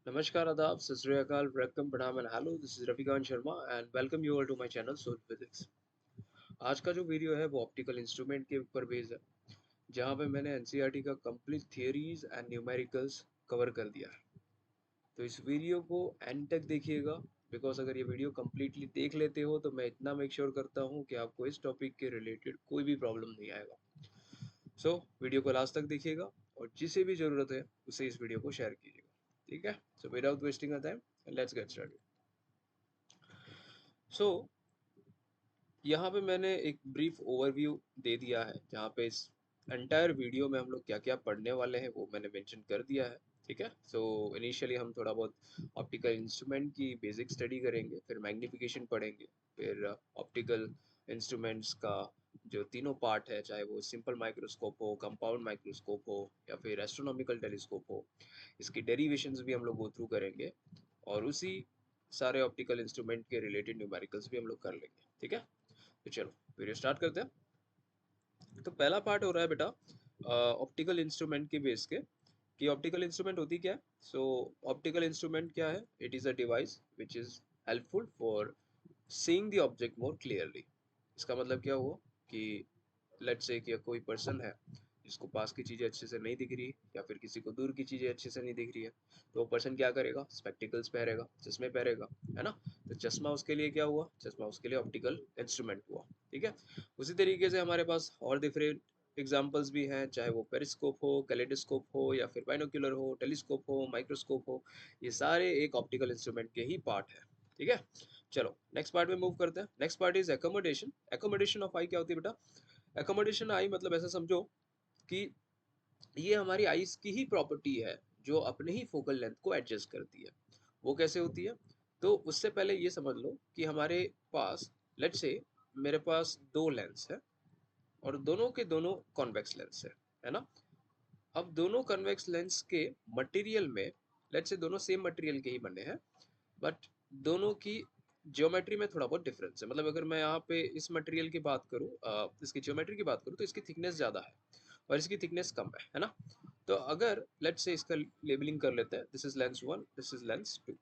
नमस्कार, आदाब, सत श्री अकाल, वेलकम, प्रणाम and hello. This is Ravikant Sharma and welcome you all to my channel soul physics. आज का जो वीडियो है वो ऑप्टिकल इंस्ट्रूमेंट के ऊपर बेस्ड है, जहाँ पे मैंने एनसीईआरटी का complete theories and numericals cover कर दिया है। तो इस वीडियो को एंड तक देखिएगा, बिकॉज अगर ये वीडियो कम्प्लीटली देख लेते हो तो मैं इतना मेक श्योर करता हूँ कि आपको इस टॉपिक के रिलेटेड कोई भी प्रॉब्लम नहीं आएगा। सो वीडियो को लास्ट तक देखिएगा और जिसे भी ज़रूरत है उसे इस वीडियो को शेयर कीजिएगा। ठीक है, so without wasting a time let's get started. So यहाँ पे मैंने एक ब्रीफ ओवरव्यू दे दिया है, जहाँ पे इस एंटायर वीडियो में हम लोग क्या क्या पढ़ने वाले हैं वो मैंने मेंशन कर दिया है। ठीक है, सो इनिशियली हम थोड़ा बहुत ऑप्टिकल इंस्ट्रूमेंट की बेसिक स्टडी करेंगे, फिर मैग्निफिकेशन पढ़ेंगे, फिर ऑप्टिकल इंस्ट्रूमेंट्स का जो तीनों पार्ट है, चाहे वो सिंपल माइक्रोस्कोप हो, कंपाउंड माइक्रोस्कोप हो या फिर एस्ट्रोनॉमिकल टेलीस्कोप हो, इसकी डेरिवेशंस भी हम लोग गो थ्रू करेंगे और उसी सारे ऑप्टिकल इंस्ट्रूमेंट के रिलेटेड न्यूमेरिकल्स भी हम लोग कर लेंगे। ठीक है, तो चलो वीडियो स्टार्ट करते हैं। तो पहला पार्ट हो रहा है बेटा ऑप्टिकल इंस्ट्रूमेंट के बेस के, कि ऑप्टिकल इंस्ट्रूमेंट होती क्या है। सो ऑप्टिकल इंस्ट्रूमेंट क्या है? It is a device which is helpful for seeing the object more clearly. इसका मतलब क्या हुआ कि लेट्स से कि कोई पर्सन है जिसको पास की चीज़ें अच्छे से नहीं दिख रही या फिर किसी को दूर की चीज़ें अच्छे से नहीं दिख रही है, तो वो पर्सन क्या करेगा? स्पेक्टिकल्स पहनेगा, चश्मे पहनेगा, है ना। तो चश्मा उसके लिए क्या हुआ? चश्मा उसके लिए ऑप्टिकल इंस्ट्रूमेंट हुआ। ठीक है, उसी तरीके से हमारे पास और डिफरेंट एग्जाम्पल्स भी हैं, चाहे वो पेरिस्कोप हो, कैलेडोस्कोप हो या फिर बाइनोक्यूलर हो, टेलीस्कोप हो, माइक्रोस्कोप हो, ये सारे एक ऑप्टिकल इंस्ट्रूमेंट के ही पार्ट है। ठीक है, चलो नेक्स्ट पार्ट में मूव करते हैं। Next part is accommodation. Accommodation of eye क्या होती है बेटा? एकोमोडेशन आई मतलब ऐसा समझो कि ये हमारी आईज की ही प्रॉपर्टी है जो अपने ही फोकल लेंथ को एडजस्ट करती है। वो कैसे होती है? तो उससे पहले ये समझ लो कि हमारे पास, लेट्स से मेरे पास दो लेंस है और दोनों के दोनों कॉन्वेक्स लेंस है ना। अब दोनों कन्वेक्स लेंस के मटेरियल में, लेट्स से दोनों सेम मटेरियल के ही बने हैं, बट दोनों की ज्योमेट्री में थोड़ा बहुत डिफरेंस है। मतलब अगर मैं यहाँ पे इस मटेरियल की बात करूँ, इसकी ज्योमेट्री की बात करूँ, तो इसकी थिकनेस ज़्यादा है और इसकी थिकनेस कम है ना। तो अगर लेट्स से इसका लेबलिंग कर लेते हैं, this is lens one, this is lens two.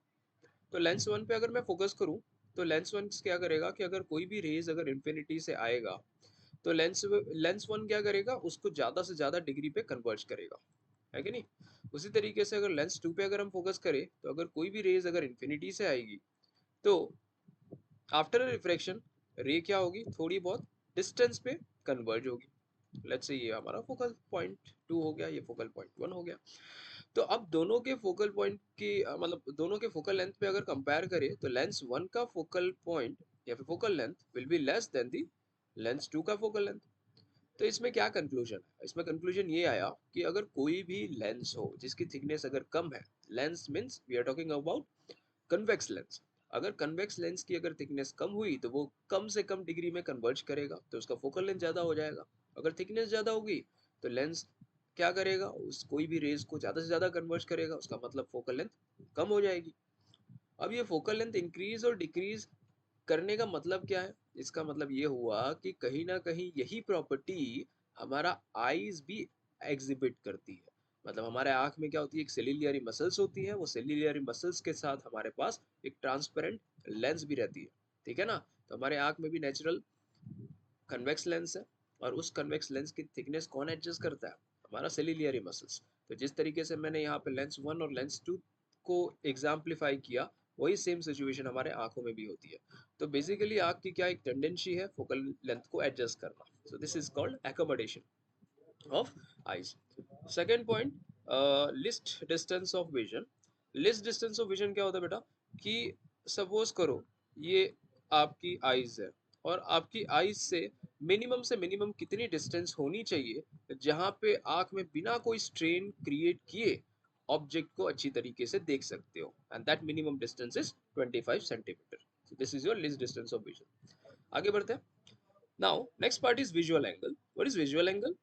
तो लेंस वन पे अगर मैं फोकस करूँ तो लेंस वन क्या करेगा कि अगर कोई भी रेज अगर इन्फिनिटी से आएगा तो लेंस वन क्या करेगा? उसको ज़्यादा से ज़्यादा डिग्री पे कन्वर्ज करेगा, है कि नहीं। उसी तरीके से अगर लेंस टू पे अगर हम फोकस करें तो अगर कोई भी रेज अगर इन्फिनिटी से आएगी तो आफ्टर रिफ्रैक्शन रे क्या होगी? थोड़ी बहुत डिस्टेंस पे कन्वर्ज होगी। लेट्स से ये हमारा फोकल पॉइंट टू हो गया, ये फोकल पॉइंट वन हो गया। तो अब दोनों के फोकल पॉइंट की मतलब दोनों के फोकल लेंथ पे अगर कंपेयर करें तो लेंस वन का फोकल पॉइंट या फिर focal length will be less than the lens two का फोकल लेंथ। तो इसमें क्या कंक्लूजन है? इसमें कंक्लूजन ये आया कि अगर कोई भी लेंस हो जिसकी थिकनेस अगर कम है, lens means we are talking about convex lens. अगर कन्वेक्स लेंस की अगर थिकनेस कम हुई तो वो कम से कम डिग्री में कन्वर्ज करेगा, तो उसका फोकल लेंथ ज़्यादा हो जाएगा। अगर थिकनेस ज़्यादा होगी तो लेंस क्या करेगा? उस कोई भी रेज को ज़्यादा से ज़्यादा कन्वर्ज करेगा, उसका मतलब फोकल लेंथ कम हो जाएगी। अब ये फोकल लेंथ इंक्रीज और डिक्रीज करने का मतलब क्या है? इसका मतलब ये हुआ कि कहीं ना कहीं यही प्रॉपर्टी हमारा आईज भी एग्जिबिट करती है। मतलब हमारे आंख में क्या होती है? एक सेल्यूलरी मसल्स होती है, वो सेल्यूलरी मसल्स के साथ हमारे पास एक ट्रांसपेरेंट लेंस भी रहती है। ठीक है ना। तो हमारे आंख में भी नेचुरल कन्वेक्स लेंस है और उस कन्वेक्स लेंस की थिकनेस कौन एडजस्ट करता है? हमारा सेल्यूलरी मसल्स। तो जिस तरीके से मैंने यहाँ पे लेंस वन और लेंस टू को एग्जाम्पलीफाई किया, वही सेम सिचुएशन हमारे आंखों में भी होती है। तो बेसिकली आंख की क्या एक टेंडेंसी है? फोकल लेंथ को एडजस्ट करना। सो this is called accommodation of eyes. Second point, list distance of vision. List distance of vision क्या होता है बेटा? कि सपोज करो ये आपकी आईज है और आपकी आईज से मिनिमम कितनी डिस्टेंस होनी चाहिए जहां पे आंख में बिना कोई स्ट्रेन क्रिएट किए ऑब्जेक्ट को अच्छी तरीके से देख सकते हो, and that minimum distance is 25 centimetre. So this is your list distance of vision. आगे बढ़ते हैं। Now next part is visual angle. What is visual angle?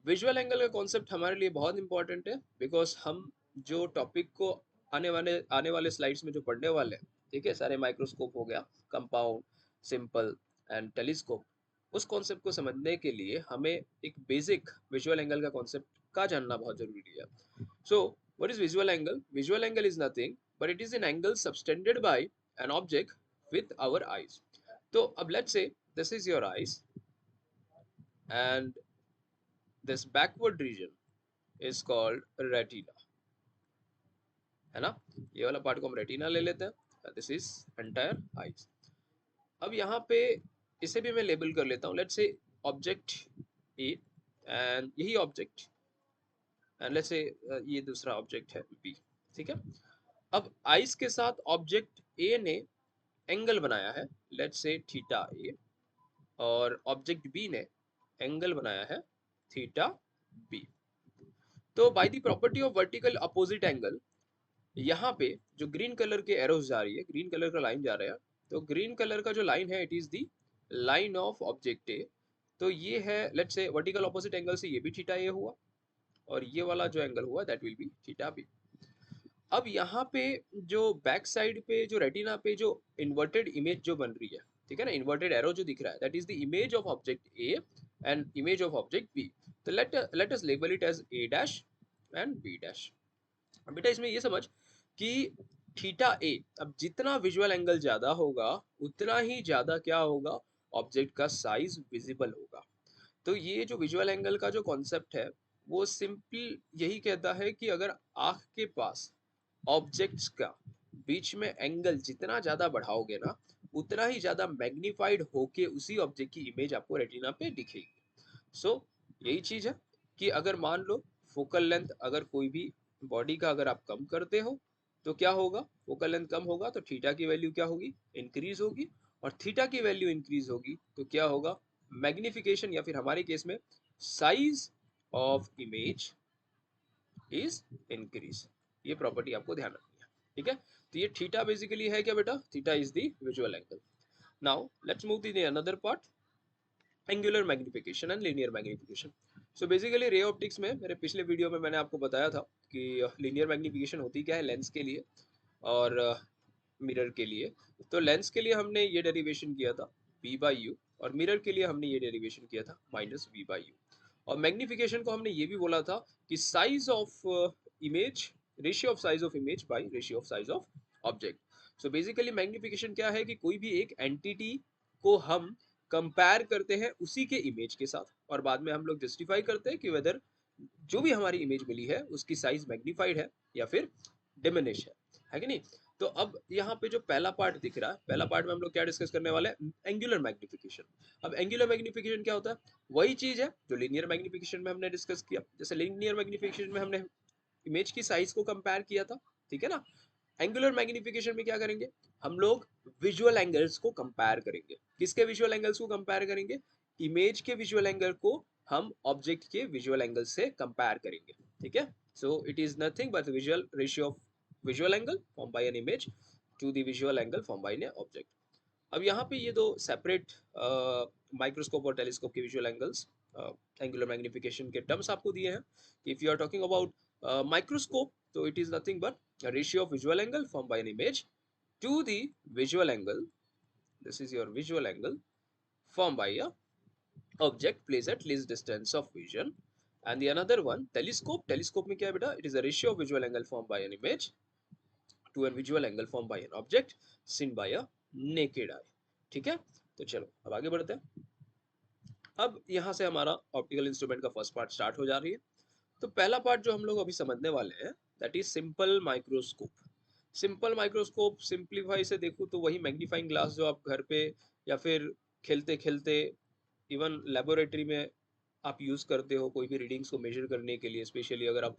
Visual angle का कॉन्सेप्ट हमारे लिए बहुत इंपॉर्टेंट है, बिकॉज हम जो टॉपिक को आने वाले स्लाइड्स में जो पढ़ने वाले हैं, ठीक है, सारे माइक्रोस्कोप हो गया, कंपाउंड, सिंपल एंड टेलीस्कोप, उस कॉन्सेप्ट को समझने के लिए हमें एक बेसिक विजुअल एंगल का कॉन्सेप्ट का जानना बहुत जरूरी है। सो What is visual angle? Visual angle is nothing but it is an angle subtended by an object with our eyes. तो अब let's say this is your eyes and this backward region is called retina, है ना? ये वाला part को हम retina ले लेते हैं. This is entire eyes. अब यहाँ पे इसे भी मैं लेबल कर लेता हूँ. Let's say object A and यही ऑब्जेक्ट एंड लेट्स से ये दूसरा ऑब्जेक्ट है बी. ठीक है. अब आइस के साथ ऑब्जेक्ट ए ने एंगल बनाया है लेट्स से थीटा ए और ऑब्जेक्ट बी ने एंगल बनाया है थीटा बी. तो by the property of vertical opposite angle यहाँ पे जो ग्रीन कलर के एरोस जा रही है, ग्रीन कलर का लाइन जा रहा है, तो ग्रीन कलर का जो लाइन है it is the line of object A. तो ये है let's say vertical opposite angle से ये भी थीटा ए हुआ और ये वाला जो एंगल हुआ that will be theta B. अब यहाँ पे जो बैक साइड पे जो रेटिना पे जो इन्वर्टेड इमेज जो बन रही है, ठीक है ना, इन्वर्टेड एरो जो दिख रहा है that is the image of object A and image of object B. तो let us label it as A dash and B dash. बेटा इसमें ये समझ कि थीटा ए, अब जितना विजुअल एंगल ज्यादा होगा उतना ही ज्यादा क्या होगा, ऑब्जेक्ट का साइज विजिबल होगा. तो ये जो विजुअल एंगल का जो कॉन्सेप्ट है वो सिंपल यही कहता है कि अगर आंख के पास ऑब्जेक्ट्स का बीच में एंगल जितना ज्यादा बढ़ाओगे ना उतना ही ज्यादा मैग्नीफाइड होके उसी ऑब्जेक्ट की इमेज आपको रेटिना पे दिखेगी. सो यही चीज है कि अगर मान लो फोकल लेंथ अगर कोई भी बॉडी का अगर आप कम करते हो तो क्या होगा, फोकल लेंथ कम होगा तो थीटा की वैल्यू क्या होगी, इंक्रीज होगी. और थीटा की वैल्यू इंक्रीज होगी तो क्या होगा, मैग्निफिकेशन या फिर हमारे केस में size of image is increase. ये प्रॉपर्टी आपको ध्यान रखनी है. ठीक है. तो ये थीटा बेसिकली है क्या बेटा, theta is the visual angle. Now let's move to the another part, angular magnification and linear magnification. So basically ray optics में मेरे पिछले वीडियो में मैंने आपको बताया था कि लीनियर मैग्निफिकेशन होती क्या है लेंस के लिए और मिरर के लिए. तो लेंस के लिए हमने ये डेरिवेशन किया था b बाई यू और मिरर के लिए हमने ये डेरिवेशन किया था माइनस v बाई यू. और मैग्निफिकेशन को हमने ये भी बोला था कि size of image, ratio of size of image bye ratio of size of object. So basically magnification क्या है कि कोई भी एक एंटिटी को हम कंपेयर करते हैं उसी के इमेज के साथ और बाद में हम लोग जस्टिफाई करते हैं कि वेदर जो भी हमारी इमेज मिली है उसकी साइज मैग्नीफाइड है या फिर डिमिनिश है कि नहीं. तो अब यहाँ पे जो पहला पार्ट दिख रहा है, पहला पार्ट में हम लोग क्या डिस्कस करने वाले हैं, एंगुलर मैग्निफिकेशन. अब एंगुलर मैग्निफिकेशन क्या होता है, वही चीज है जो लीनियर मैग्निफिकेशन में हमने डिस्कस किया. जैसे लीनियर मैग्निफिकेशन में हमने इमेज की साइज को कंपेयर किया था, ठीक है ना. एंगुलर मैग्निफिकेशन में क्या करेंगे, हम लोग विजुअल एंगल्स को कंपेयर करेंगे. किसके विजुअल एंगल्स को कंपेयर करेंगे, इमेज के विजुअल एंगल को हम ऑब्जेक्ट के विजुअल एंगल से कंपेयर करेंगे. ठीक है. So it is nothing but ratio of visual angle formed by an image to the visual angle formed by an object. अब यहाँ पे ये दो सेपरेट माइक्रोस्कोप और टेलीस्कोप के विजुअल एंगल्स एंगुलर मैग्निफिकेशन के टर्म्स आपको दिए हैं. If you are talking about microscope तो it is nothing but ratio of visual angle form by an image to the visual angle, this is your visual angle form by a object place at least distance of vision. And the another one telescope, telescope में क्या है बेटा, it is a ratio of visual angle form by an image to a visual angle formed by an object seen by a naked eye. ठीक है. तो चलो अब आगे बढ़ते हैं. अब यहाँ से हमारा ऑप्टिकल इंस्ट्रूमेंट का फर्स्ट पार्ट स्टार्ट हो जा रही है. तो पहला पार्ट जो हम लोग अभी समझने वाले हैं that is simple microscope. Simple microscope simplify से देखो तो वही मैग्नीफाइंग ग्लास जो आप घर पे या फिर खेलते खेलते इवन लेबोरेटरी में आप यूज करते हो कोई भी रीडिंग्स को मेजर करने के लिए. स्पेशली अगर आप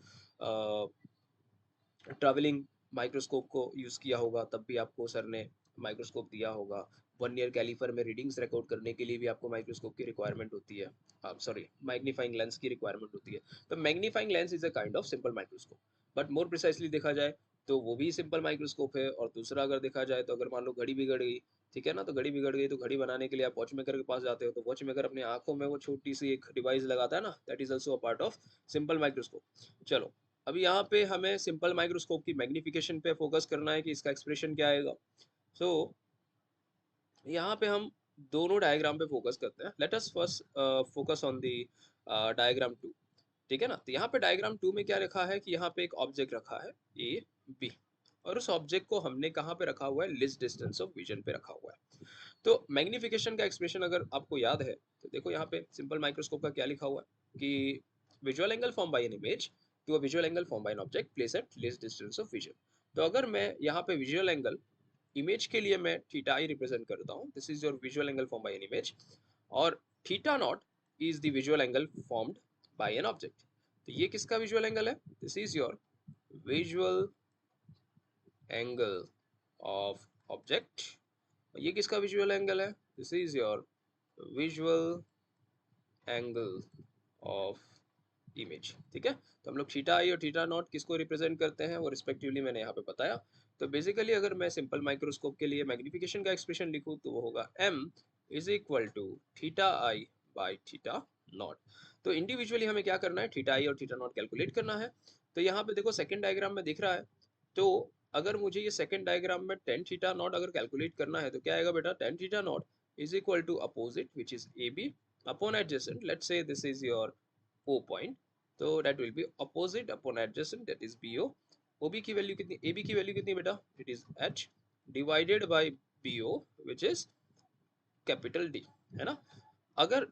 ट्रैवलिंग माइक्रोस्कोप को यूज किया होगा तब भी आपको सर ने माइक्रोस्कोप दिया होगा. वन ईयर कैलिपर में रीडिंग्स रिकॉर्ड करने के लिए भी आपको माइक्रोस्कोप की रिक्वायरमेंट होती है, सॉरी मैग्नीफाइंग लेंस की रिक्वायरमेंट होती है. तो magnifying lens is a kind of simple microscope. But more precisely देखा जाए तो वो भी सिंपल माइक्रोस्कोप है. और दूसरा अगर देखा जाए तो अगर मान लो घड़ी बिगड़ गई, ठीक है ना, तो घड़ी बिगड़ गई तो घड़ी बनाने के लिए आप वॉच मेकर के पास जाते हो तो वॉच मेकर अपनी आंखों में वो छोटी सी एक डिवाइस लगाता है ना, that is also a part of simple microscope. चलो अभी यहाँ पे हमें सिंपल माइक्रोस्कोप की मैग्निफिकेशन पे फोकस करना है कि इसका एक्सप्रेशन क्या आएगा. सो यहाँ पे हम दोनों डायग्राम पे फोकस करते हैं. Let us first focus on the diagram 2. ठीक है ना। तो यहाँ पे डायग्राम 2 में क्या रखा है कि यहाँ पे एक ऑब्जेक्ट रखा है ए बी, और उस ऑब्जेक्ट को हमने कहाँ पे रखा हुआ है, लिस्ट डिस्टेंस ऑफ विजन पे रखा हुआ है। तो मैग्निफिकेशन का एक्सप्रेशन अगर आपको याद है तो देखो यहाँ पे सिंपल माइक्रोस्कोप का क्या लिखा हुआ है कि visual angle form by an image to a visual angle form by an object place at least distance of vision. तो अगर मैं यहाँ पे विजुअल एंगल इमेज के लिए मैं थीटा आई रिप्रेजेंट करता हूँ, this is your visual angle form by an image, और theta not is the visual angle formed by an object. तो ये किसका विजुअल एंगल है, this is your visual angle of object. ये किसका विजुअल एंगल है, this is your visual angle of image. ठीक है, तो हम लोग थीटा आई और थीटा नॉट किसको रिप्रेजेंट करते हैं वो रिस्पेक्टिवली मैंने यहाँ पे बताया। तो बेसिकली अगर मैं सिंपल माइक्रोस्कोप के लिए मैग्निफिकेशन का एक्सप्रेशन लिखूँ तो वो होगा m is equal to theta I by theta not. तो इंडिविजुअली हमें क्या करना है, थीटा आई और थीटा नॉट कैलकुलेट करना है। तो यहाँ पे देखो सेकंड डायग्राम में दिख रहा है, तो अगर मुझे ये सेकंड डायग्राम में टेन थीटा नॉट अगर कैलकुलेट करना है तो क्या आएगा बेटा, tan theta not is equal to opposite which is A B upon adjacent, let's say this is your O point, तो that will be opposite upon adjacent, that is BO। OB की value कितनी, AB की value कितनी बेटा, it is H divided by BO which is capital D, है ना। अगर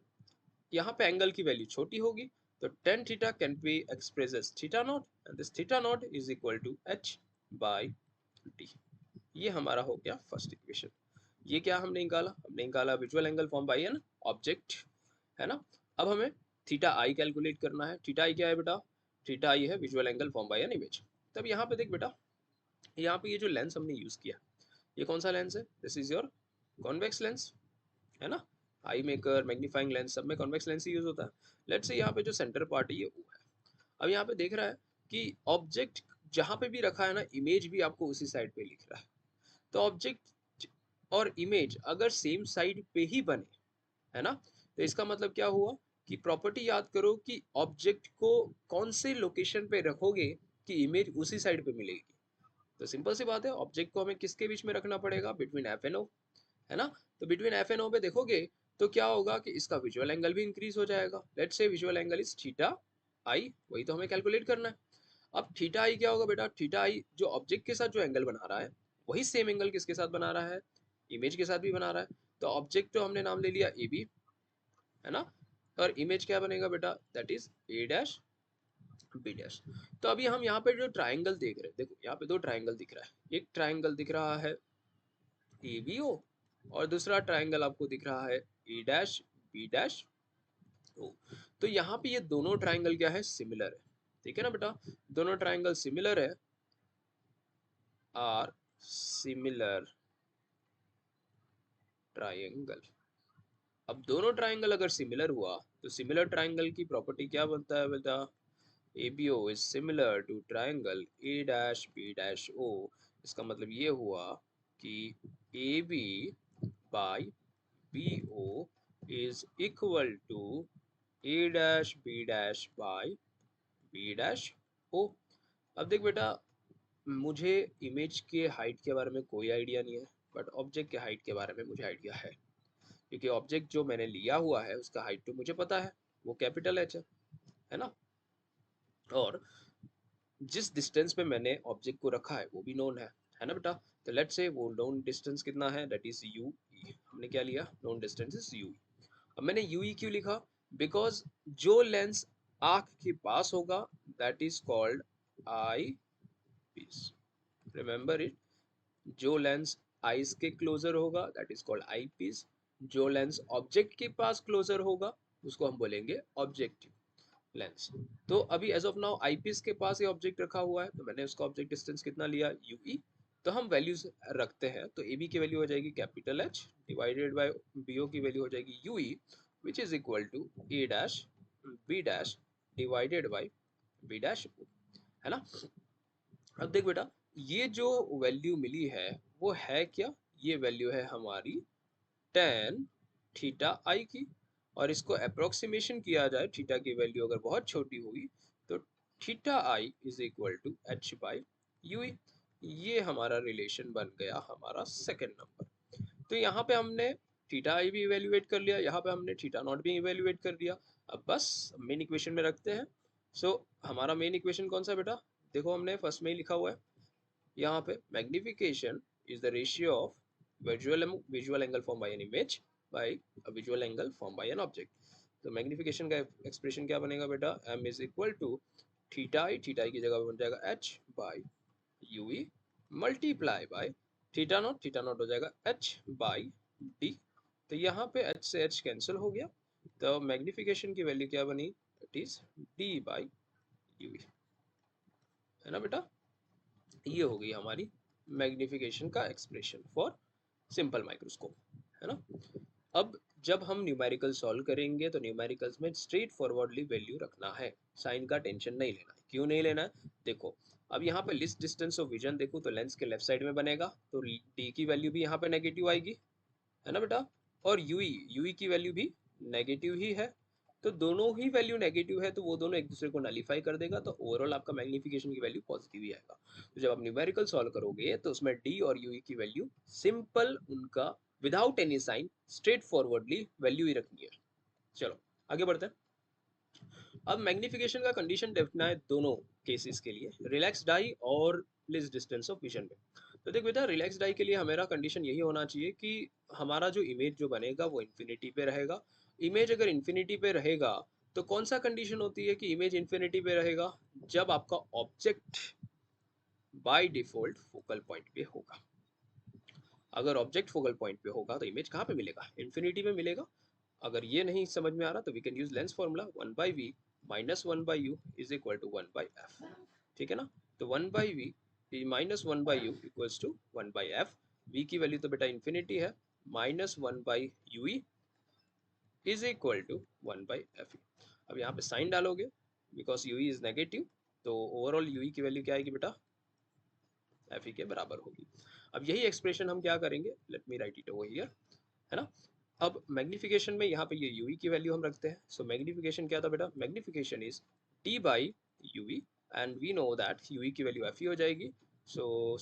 यहाँ पे एंगल की वैल्यू छोटी होगी तो tan theta can be express as theta not and this theta not is equal to H by D। ये हमारा हो गया फर्स्ट इक्वेशन। ये क्या हमने निकाला, हमने निकाला visual angle form by an object, है ना। अब हमें थीटा आई कैलकुलेट करना है। थीटा आई क्या है बेटा, थीटा आई है visual angle form by an image. तब यहाँ पे देख बेटा, यहाँ पे ये जो लेंस हमने यूज किया ये कौन सा लेंस है, this is your convex lens, है ना। आई मेकर, मैग्नीफाइंग लेंस, सब में कॉन्वेक्स लेंस ही यूज होता है। लेट्स से यहाँ पे जो सेंटर पार्ट है ये O है। अब यहाँ पे देख रहा है कि ऑब्जेक्ट जहाँ पे भी रखा है ना, इमेज भी आपको उसी साइड पे लिख रहा है। तो ऑब्जेक्ट और इमेज अगर सेम साइड पे ही बने, है ना, तो इसका मतलब क्या हुआ कि प्रॉपर्टी याद करो कि ऑब्जेक्ट को कौन से लोकेशन पे रखोगे कि इमेज उसी साइड पे मिलेगी। तो सिंपल सी बात है, ऑब्जेक्ट को हमें किसके बीच में रखना पड़ेगा, बिटवीन एफ एंड ओ, है ना। तो बिटवीन एफ एंड ओ पे देखोगे तो क्या होगा कि इसका विजुअल एंगल भी इंक्रीज हो जाएगा। Let's say visual angle is theta I, वही तो हमें कैलकुलेट करना है। अब थीटा आई क्या होगा बेटा, थीटा आई जो ऑब्जेक्ट के साथ जो एंगल बना रहा है वही सेम एंगल किसके साथ बना रहा है, इमेज के साथ भी बना रहा है। तो ऑब्जेक्ट तो हमने नाम ले लिया ए बी, है ना, और इमेज क्या बनेगा बेटा, that is A dash B dash. तो अभी हम यहाँ पे जो ट्राइंगल देख रहे हैं, देखो यहाँ पे दो ट्राइंगल दिख रहा है, एक ट्राइंगल दिख रहा है ए बी ओ, और दूसरा ट्राइंगल आपको दिख रहा है ए डैश बी डैश ओ। तो यहाँ पे ये दोनों ट्राइंगल क्या है, सिमिलर है, ठीक है ना बेटा। दोनों ट्राइंगल सिमिलर है, आर सिमिलर ट्राइंगल। अब दोनों ट्राइंगल अगर सिमिलर हुआ तो सिमिलर ट्राइंगल की प्रॉपर्टी क्या बनता है बेटा, ABO is similar to triangle A dash B dash O। इसका मतलब ये हुआ कि AB by BO is equal to A dash B dash by B dash O। अब देख बेटा, मुझे इमेज के हाइट के बारे में कोई आइडिया नहीं है, बट ऑब्जेक्ट के हाइट के बारे में मुझे आइडिया है, क्योंकि ऑब्जेक्ट जो मैंने लिया हुआ है उसका हाइट तो मुझे पता है, वो कैपिटल एच है ना। और जिस डिस्टेंस पे मैंने ऑब्जेक्ट को रखा है वो भी नोन है ना बेटा। तो लेट्स से वो नोन डिस्टेंस कितना है, दैट इज यू ई। हमने क्या लिया, नोन डिस्टेंस इज यू। अब मैंने यू ई क्यों लिखा, बिकॉज जो लेंस आंख के पास होगा that is called eye piece, remember it. जो लेंस आईज के क्लोजर होगा that is called eye piece, जो लेंस ऑब्जेक्ट के पास क्लोजर होगा उसको हम बोलेंगे ऑब्जेक्टिव लेंस। तो अभी एज ऑफ नाउ आईपीस के पास ये ऑब्जेक्ट रखा हुआ है, तो मैंने उसका ऑब्जेक्ट डिस्टेंस कितना लिया, यूई। तो हम वैल्यूज रखते हैं, तो ए बी की वैल्यू हो जाएगी capital H divided by B O की वैल्यू हो जाएगी u e, which is equal to A dash B dash divided by B dash, है ना। अब देख बेटा, ये जो वैल्यू मिली है वो है क्या, ये वैल्यू है हमारी tan थीटा आई की। और इसको अप्रोक्सीमेशन किया जाए, थीटा की वैल्यू अगर बहुत छोटी हुई तो theta I is equal to H by U. ये हमारा रिलेशन बन गया हमारा सेकंड नंबर। तो यहाँ पे हमने थीटा आई भी इवेल्युएट कर लिया, यहाँ पे हमने थीटा नॉट भी इवेल्युएट कर दिया। अब बस मेन इक्वेशन में रखते हैं, सो हमारा मेन इक्वेशन कौन सा बेटा, देखो हमने फर्स्ट में ही लिखा हुआ है यहाँ पे, magnification is the ratio of visual angle form by an image by a visual angle form by an object. तो मैग्निफिकेशन का एक्सप्रेशन क्या बनेगा बेटा, m is equal to theta I, theta I की जगह पे बन जाएगा h by ui multiply by theta not हो जाएगा h बाय d। तो यहाँ पे h से h कैंसिल हो गया, तो मैग्निफिकेशन की वैल्यू क्या बनी, it is d by ui, है ना बेटा। ये हो गई हमारी मैग्निफिकेशन का एक्सप्रेशन फॉर सिंपल माइक्रोस्कोप, है ना। अब जब हम न्यूमेरिकल सॉल्व करेंगे तो न्यूमेरिकल्स में स्ट्रेट फॉरवर्डली वैल्यू रखना है, साइन का टेंशन नहीं लेना है। क्यों नहीं लेना है, देखो अब यहाँ पे लिस्ट डिस्टेंस ऑफ विजन देखो तो लेंस के लेफ्ट साइड में बनेगा, तो डी की वैल्यू भी यहाँ पे नेगेटिव आएगी, है ना बेटा। और यूई की वैल्यू भी नेगेटिव ही है, तो दोनों ही वैल्यू नेगेटिव है, तो वो दोनों एक दूसरे को नलीफाई कर देगा, तो ओवरऑल आपका मैग्निफिकेशन की वैल्यू पॉजिटिव ही आएगा। तो जब आप न्यूमेरिकल सॉल्व करोगे तो उसमें डी और यूई की वैल्यू सिंपल उनका without any sign straightforwardly value ही रखनी है। चलो आगे बढ़ते हैं। अब मैग्निफिकेशन का कंडीशन देखना है दोनों केसेस के लिए, रिलैक्स डाई और लिस्ट डिस्टेंस ऑफ विजन में। तो देख बेटा, रिलैक्स डाई के लिए हमारा कंडीशन यही होना चाहिए कि हमारा जो इमेज जो बनेगा वो इन्फिनिटी पे रहेगा। इमेज अगर इन्फिनिटी पे रहेगा तो कौन सा कंडीशन होती है कि इमेज इन्फिनिटी पे रहेगा, जब आपका object by default focal point पे होगा। अगर ऑब्जेक्ट फोकल पॉइंट पे होगा तो इमेज कहाँ पे मिलेगा, इन्फिनिटी में मिलेगा। अगर ये नहीं समझ में आ रहा तो we can use lens formula, 1 by V minus 1 by U is equal to 1 by F, ठीक है ना। तो 1 by V minus 1 by U equals to 1 by F. V की वैल्यू तो बेटा इन्फिनिटी है, minus 1 by U is equal to 1 by F. अब यहाँ पे साइन डालोगे बिकॉज यू इज नेगेटिव, तो ओवरऑल यू की वैल्यू क्या आएगी बेटा, एफ के बराबर होगी। अब यही एक्सप्रेशन हम क्या करेंगे, late me write it over here, है ना। अब मैग्निफिकेशन में यहाँ पे ये यूई की वैल्यू हम रखते हैं। सो मैग्निफिकेशन क्या था बेटा, magnification is T by u e and we know that u e की वैल्यू एफ ही हो जाएगी। So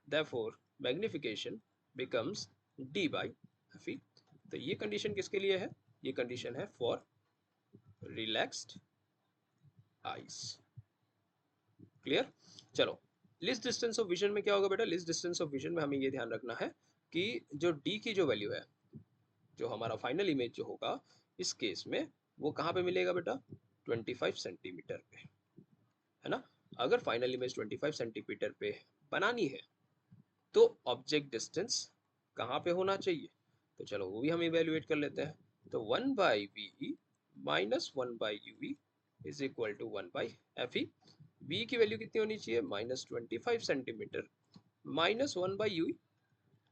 therefore magnification becomes D by F E. तो ये कंडीशन किसके लिए है, ये कंडीशन है फॉर रिलैक्स्ड आईज। क्लियर। चलो लिस्ट डिस्टेंस ऑफ विजन में क्या होगा बेटा, लिस्ट डिस्टेंस ऑफ विजन में हमें ये ध्यान रखना है कि जो डी की जो वैल्यू है, जो हमारा फाइनल इमेज जो होगा इस केस में, वो कहाँ पे मिलेगा बेटा, 25 सेंटीमीटर पे, है ना। अगर फाइनल इमेज 25 सेंटीमीटर पे बनानी है तो ऑब्जेक्ट डिस्टेंस कहाँ पे होना चाहिए, तो चलो वो भी हम इवेल्युएट कर लेते हैं। तो 1 by V minus 1 by U is equal to 1 by F E. V की वैल्यू कितनी होनी चाहिए, minus 25 centimetre minus 1 by U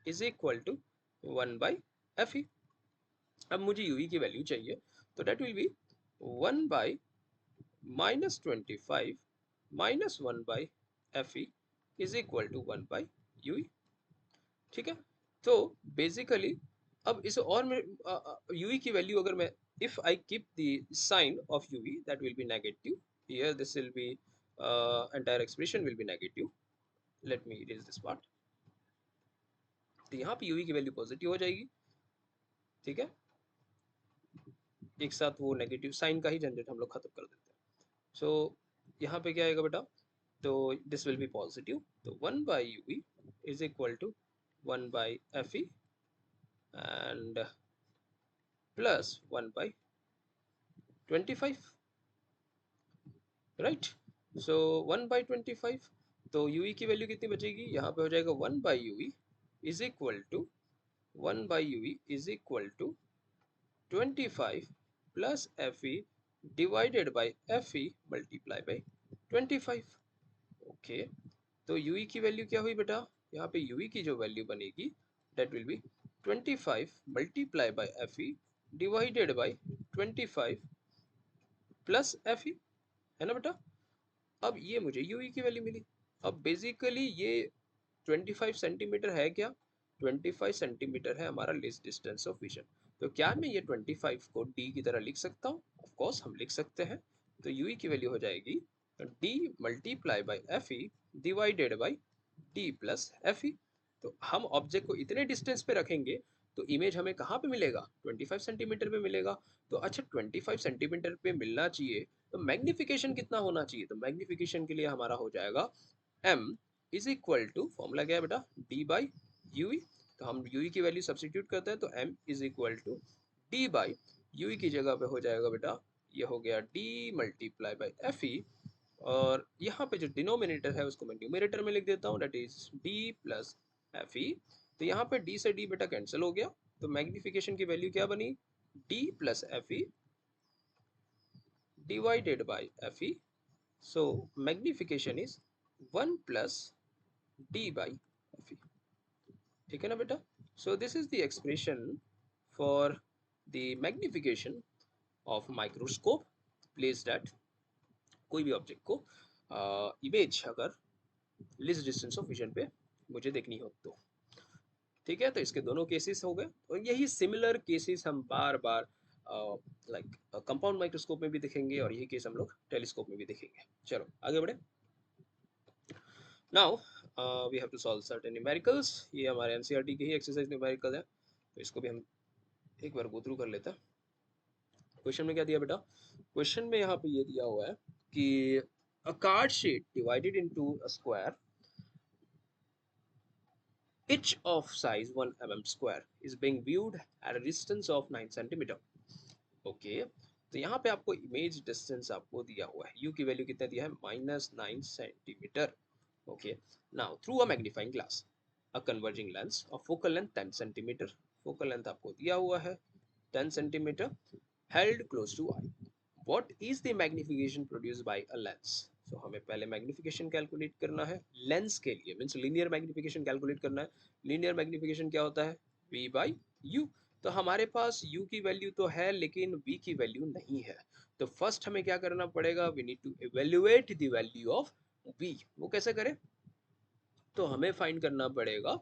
is equal to 1 by F E. अब मुझे यूवी की वैल्यू चाहिए, तो that will be 1 by minus 25 minus 1 by F E is equal to 1 by u e, ठीक है। तो बेसिकली अब इस और में यूई की वैल्यू अगर मैं, if I keep the sign of u v that will be negative, here this will be entire expression will be negative, let me erase this part. तो यहाँ पे यूवी की वैल्यू पॉजिटिव हो जाएगी, ठीक है। एक साथ वो नेगेटिव साइन का ही झंझट हम लोग खत्म कर देते हैं। सो यहाँ पे क्या आएगा बेटा, तो दिस विल बी पॉजिटिव, तो 1 by U is equal to 1 by F E and plus 1 by 25, right. So 1 by 25, तो यू की वैल्यू कितनी बचेगी, यहाँ पे हो जाएगा 1 by U is equal to 1 by U is equal to 25 plus F E divided by F E multiply by 25। Okay, तो u e की वैल्यू क्या हुई बेटा, यहाँ पे यूई की जो वैल्यू बनेगी that will be 25 multiply by F E divided by 25 plus F ई, है ना बेटा। अब ये मुझे यूई की वैल्यू मिली। अब बेसिकली ये 25 सेंटीमीटर है क्या, 25 सेंटीमीटर है हमारा लिस्ट डिस्टेंस ऑफ विजन। तो क्या मैं ये 25 को डी की तरह लिख सकता हूँ, ऑफ कोर्स हम लिख सकते हैं। तो यूई की वैल्यू हो जाएगी D multiply by F E divided by D plus F E. तो हम ऑब्जेक्ट को इतने डिस्टेंस पे रखेंगे तो इमेज हमें कहाँ पे मिलेगा, 25 सेंटीमीटर पे मिलेगा। तो अच्छा 25 सेंटीमीटर पे मिलना चाहिए, तो मैग्निफिकेशन कितना होना चाहिए? तो मैग्निफिकेशन के लिए हमारा हो जाएगा m is equal to, formula क्या है बेटा, d बाई यू। तो हम u की वैल्यू सब्सिट्यूट करते हैं, तो m is equal to d by U की जगह पे हो जाएगा बेटा, ये हो गया d multiply by F E, और यहाँ पे जो डिनोमिनेटर है उसको मैं न्यूमरेटर में लिख देता हूँ, that is d plus F E. तो यहाँ पे d से d बेटा कैंसिल हो गया, तो मैग्निफिकेशन की वैल्यू क्या बनी, d plus F E divided by Fe. So magnification is 1 plus d by Fe. ठीक है ना बेटा? So this is the expression for the magnification of microscope placed at कोई भी ऑब्जेक्ट को इमेज अगर लिस्ट डिस्टेंस ऑफ विजन पे मुझे देखनी हो तो। ठीक है, तो इसके दोनों केसेस हो गए, और यही सिमिलर केसेस हम बार बार लाइक कंपाउंड माइक्रोस्कोप में भी देखेंगे, और यही केस हम लोग टेलीस्कोप में भी देखेंगे। चलो आगे बढ़े। Now we have to solve certain numericals. ये हमारे एनसीईआरटी के ही एक्सरसाइज न्यूमेरिकल है, तो इसको भी हम एक बार गो थ्रू कर लेते हैं। क्वेश्चन में क्या दिया बेटा, क्वेश्चन में यहाँ पे ये दिया हुआ है कि अ card sheet divided into a square each of size 1 mm square is being viewed at a distance of 9 cm. Okay, तो यहाँ पे आपको इमेज डिस्टेंस आपको दिया हुआ है, u की वैल्यू कितना दिया है, -9 centimetre. Okay, now through a magnifying glass a converging lens of focal length 10 centimetre, focal length आपको दिया हुआ है 10 centimetre, held close to eye, what is the magnification produced by a lens. So हमें पहले magnification calculate करना है lens के लिए, मींस लीनियर मैग्निफिकेशन कैलकुलेट करना है। लीनियर मैग्निफिकेशन क्या होता है, v बाई u। तो हमारे पास u की वैल्यू तो है लेकिन v की वैल्यू नहीं है, तो फर्स्ट हमें क्या करना पड़ेगा, we need to evaluate the value of v। वो कैसे करें, तो हमें फाइंड करना पड़ेगा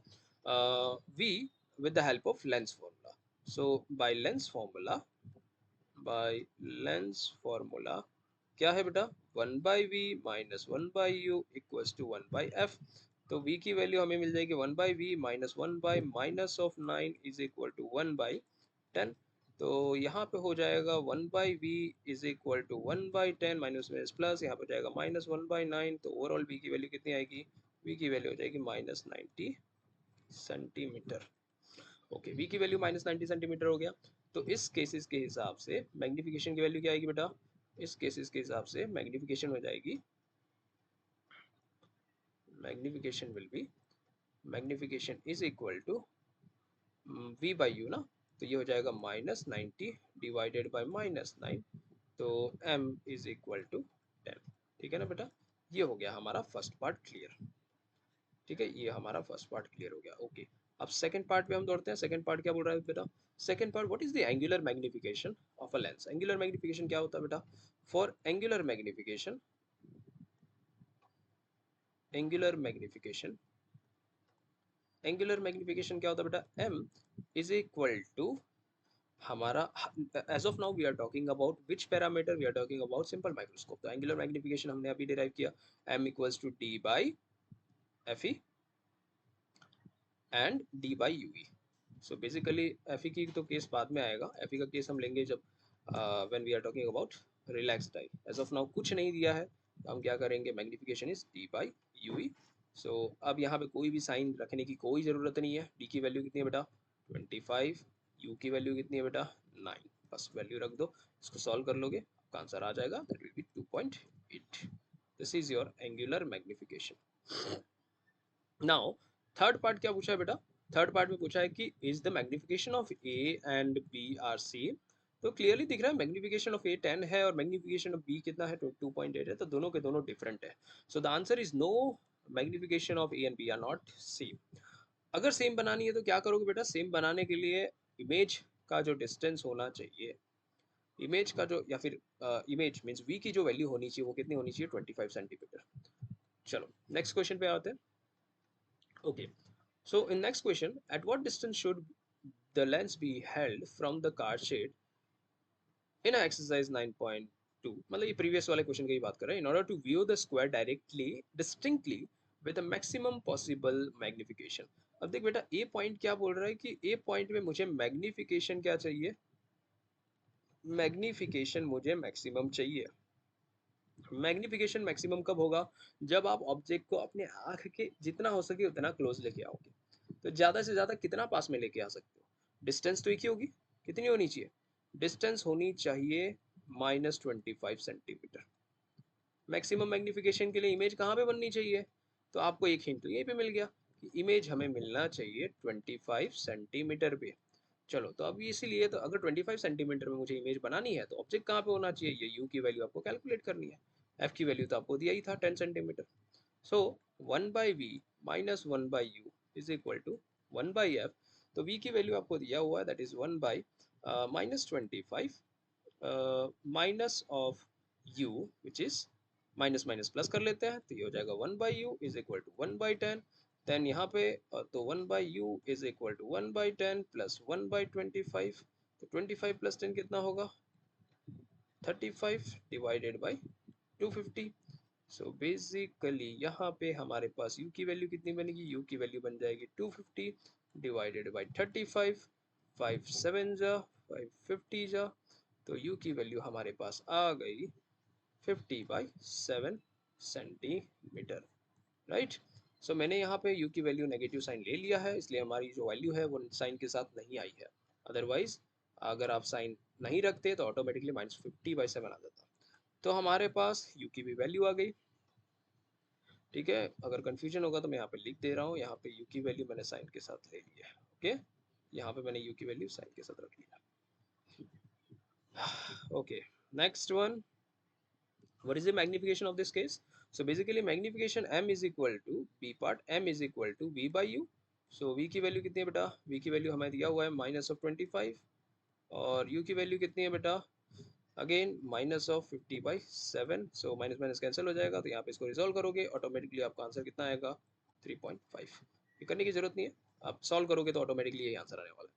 v with the help of lens formula. So by lens formula, by lens formula क्या है बेटा, 1 by V minus 1 by U equals to 1 by F. तो v की वैल्यू हमें मिल जाएगी 1 by V minus 1 by minus of 9 is equal to 1 by 10। तो यहाँ पे हो जाएगा 1 by V is equal to 1 by 10 minus minus plus, यहाँ पे जाएगा माइनस 1 बाई 9। तो ओवरऑल v की वैल्यू कितनी आएगी, v की वैल्यू हो जाएगी -90 सेंटीमीटर। ओके, v की वैल्यू -90 सेंटीमीटर हो गया। तो इस केसेस के हिसाब से मैग्निफिकेशन की वैल्यू क्या आएगी बेटा, इस केसेस के हिसाब से मैग्निफिकेशन हो जाएगी, magnification will be, magnification is equal to v by U ना, तो ये हो जाएगा -90 डिवाइडेड बाय -9, तो m इज इक्वल टू 10। ठीक है ना बेटा, ये हो गया हमारा फर्स्ट पार्ट क्लियर। ठीक है, ये हमारा फर्स्ट पार्ट क्लियर हो गया। ओके, अब सेकंड पार्ट पे हम दौड़ते हैं। सेकंड पार्ट क्या बोल रहा है बेटा, second part, what is the angular magnification of a lens. Angular magnification क्या होता है बेटा, for angular magnification, angular magnification, angular magnification क्या होता है बेटा, m इज इक्वल टू हमारा, as of now we are talking about which parameter, we are talking about simple microscope. तो एंगुलर मैग्निफिकेशन हमने अभी डिराइव किया, m equals to d by F E and d by U E. So basically F की तो case बाद में आएगा, F का केस हम लेंगे जब when we are talking about relaxed eye. As of now कुछ नहीं दिया है, तो हम क्या करेंगे, magnification is D by U E. So अब यहाँ पे कोई भी साइन रखने की कोई ज़रूरत नहीं है। डी की वैल्यू कितनी है बेटा 25, यू की वैल्यू कितनी है बेटा 9, बस वैल्यू रख दो, इसको सॉल्व कर लोगे, आपका आंसर आ जाएगा, that will B 2.8। This is your angular magnification. Now third part क्या पूछा है बेटा, थर्ड पार्ट में पूछा है कि is the magnification of A and B are same. तो क्लियरली दिख रहा है मैग्निफिकेशन ऑफ ए 10 है और मैग्निफिकेशन ऑफ बी कितना है 2.8 है, तो दोनों के दोनों डिफरेंट है। So the answer is no, magnification of A and B are not same. अगर सेम बनानी है तो क्या करोगे बेटा, सेम बनाने के लिए इमेज का जो डिस्टेंस होना चाहिए, इमेज का जो, या फिर इमेज मीन्स वी की जो वैल्यू होनी चाहिए वो कितनी होनी चाहिए 25 सेंटीमीटर। चलो नेक्स्ट क्वेश्चन पे आते हैं। Okay, so in next question, at what distance should the lens be held from the card shade in a exercise 9.2, मतलब ये previous वाले question की ही बात कर रहे हैं, in order to view the square directly distinctly with a maximum possible magnification। अब देख बेटा A point क्या बोल रहा है कि A point में मुझे magnification क्या चाहिए, magnification मुझे maximum चाहिए। मैग्निफिकेशन मैक्सिमम कब होगा? जब आप ऑब्जेक्ट को अपने आँख के जितना हो सके उतना क्लोज लेके आओगे। तो ज़्यादा से ज़्यादा कितना पास में लेके आ सकते हो? डिस्टेंस तो एक ही होगी, कितनी होनी चाहिए? डिस्टेंस होनी चाहिए -25 सेंटीमीटर। मैक्सिमम मैग्निफिकेशन के लिए इमेज कहाँ पे बननी चाहिए? तो आपको एक हिंट तो यहीं पे मिल गया कि इमेज हमें मिलना चाहिए 25 सेंटीमीटर पे। चलो तो अब इसीलिए तो अगर 25 सेंटीमीटर में मुझे इमेज बनानी है तो ऑब्जेक्ट कहाँ पे होना चाहिए? ये यू की वैल्यू आपको कैलकुलेट करनी है। एफ की वैल्यू तो आपको दिया ही था 10 centimetre. So 1 by V minus 1 by U is equal to 1 by F. तो वी की वैल्यू आपको दिया हुआ है, that is 1 by -25 minus of u which is minus minus plus कर लेते हैं तो ये हो जाएगा 1 by U is equal to 1 by 10। Then यहाँ पे तो 1 by U is equal to 1 by 10 plus 1 by 25। तो 25 प्लस 10 कितना होगा? 35 डिवाइडेड बाई 250। सो बेसिकली यहाँ पे हमारे पास u की वैल्यू कितनी बनेगी? u की वैल्यू बन जाएगी 250 डिवाइडेड बाई 35। 5 7 जा 5 50 जा, तो u की वैल्यू हमारे पास आ गई 50 बाई 7 सेंटीमीटर, राइट। सो मैंने यहाँ पे u की वैल्यू नेगेटिव साइन ले लिया है, इसलिए हमारी जो वैल्यू है वो साइन के साथ नहीं आई है। अदरवाइज अगर आप साइन नहीं रखते तो ऑटोमेटिकली -50/7 आ जाता। तो हमारे पास u की भी वैल्यू आ गई। ठीक है, अगर कंफ्यूजन होगा तो मैं यहाँ पे लिख दे रहा हूँ, यहाँ पे u की वैल्यू मैंने साइन के साथ ले ली है। ओके, यहाँ पे मैंने u की वैल्यू साइन के साथ रख लिया। Okay, next one, what is the magnification of this case? So basically magnification m is equal to b part m is equal to v by u. So v की value कितनी है बेटा? v की value हमें दिया हुआ है -25 और u की वैल्यू कितनी है बेटा? Again -50/7। So minus minus cancel हो जाएगा, तो यहाँ पे इसको रिजॉल्व करोगे ऑटोमेटिकली आपका आंसर कितना आएगा? 3.5। ये करने की जरूरत नहीं है, आप सॉल्व करोगे तो ऑटोमेटिकली यही आंसर आने वाला है।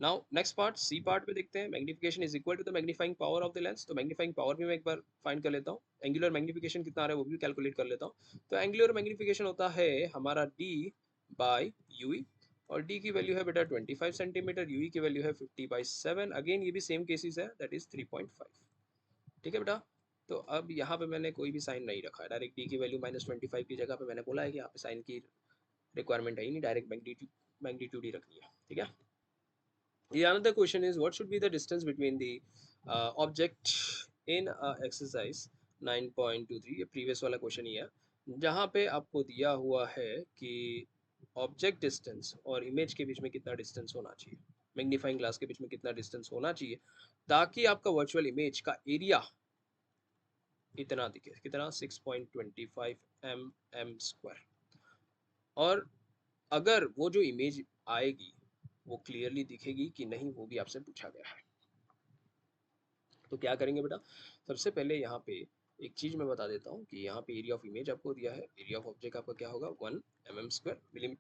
Now next part, C part पे देखते हैं। Magnification is equal to the magnifying power of the lens. तो मैग्नीफाइंग पावर भी मैं एक बार फाइंड कर लेता हूँ, एंगुलर मैग्निफिकेशन कितना आ रहा है वो भी कैलकुलेट कर लेता हूँ। तो एंगुलर मैग्निफिकेशन होता है हमारा d बाई यूई, और d की वैल्यू है बेटा 25 सेंटीमीटर, यूई की वैल्यू है 50/7। अगेन ये भी सेम केसेस है, दैट इज 3.5। ठीक है बेटा, तो अब यहाँ पे मैंने कोई भी साइन नहीं रखा है, डायरेक्ट d की वैल्यू -25 की जगह पे मैंने बोला है कि यहाँ पे साइन की रिक्वायरमेंट है ही नहीं, डायरेक्ट मैग्नीट्यूड ही रखनी है। ठीक है, the another question is what should be the distance between the object in exercise 9.23। ये previous वाला क्वेश्चन ही है, जहाँ पे आपको दिया हुआ है कि ऑब्जेक्ट डिस्टेंस और इमेज के बीच में कितना डिस्टेंस होना चाहिए, मैग्नीफाइंग ग्लास के बीच में कितना डिस्टेंस होना चाहिए ताकि आपका वर्चुअल इमेज का एरिया इतना दिखे, कितना 6.25 mm²। और अगर वो जो इमेज आएगी वो क्लियरली दिखेगी कि नहीं वो भी आपसे पूछा गया है। तो क्या करेंगे बेटा, सबसे पहले यहाँ पे एक चीज मैं बता देता हूँ कि यहाँ पे एरिया ऑफ इमेज आपको दिया है, एरिया ऑफ ऑब्जेक्ट आपका क्या होगा 1 mm²,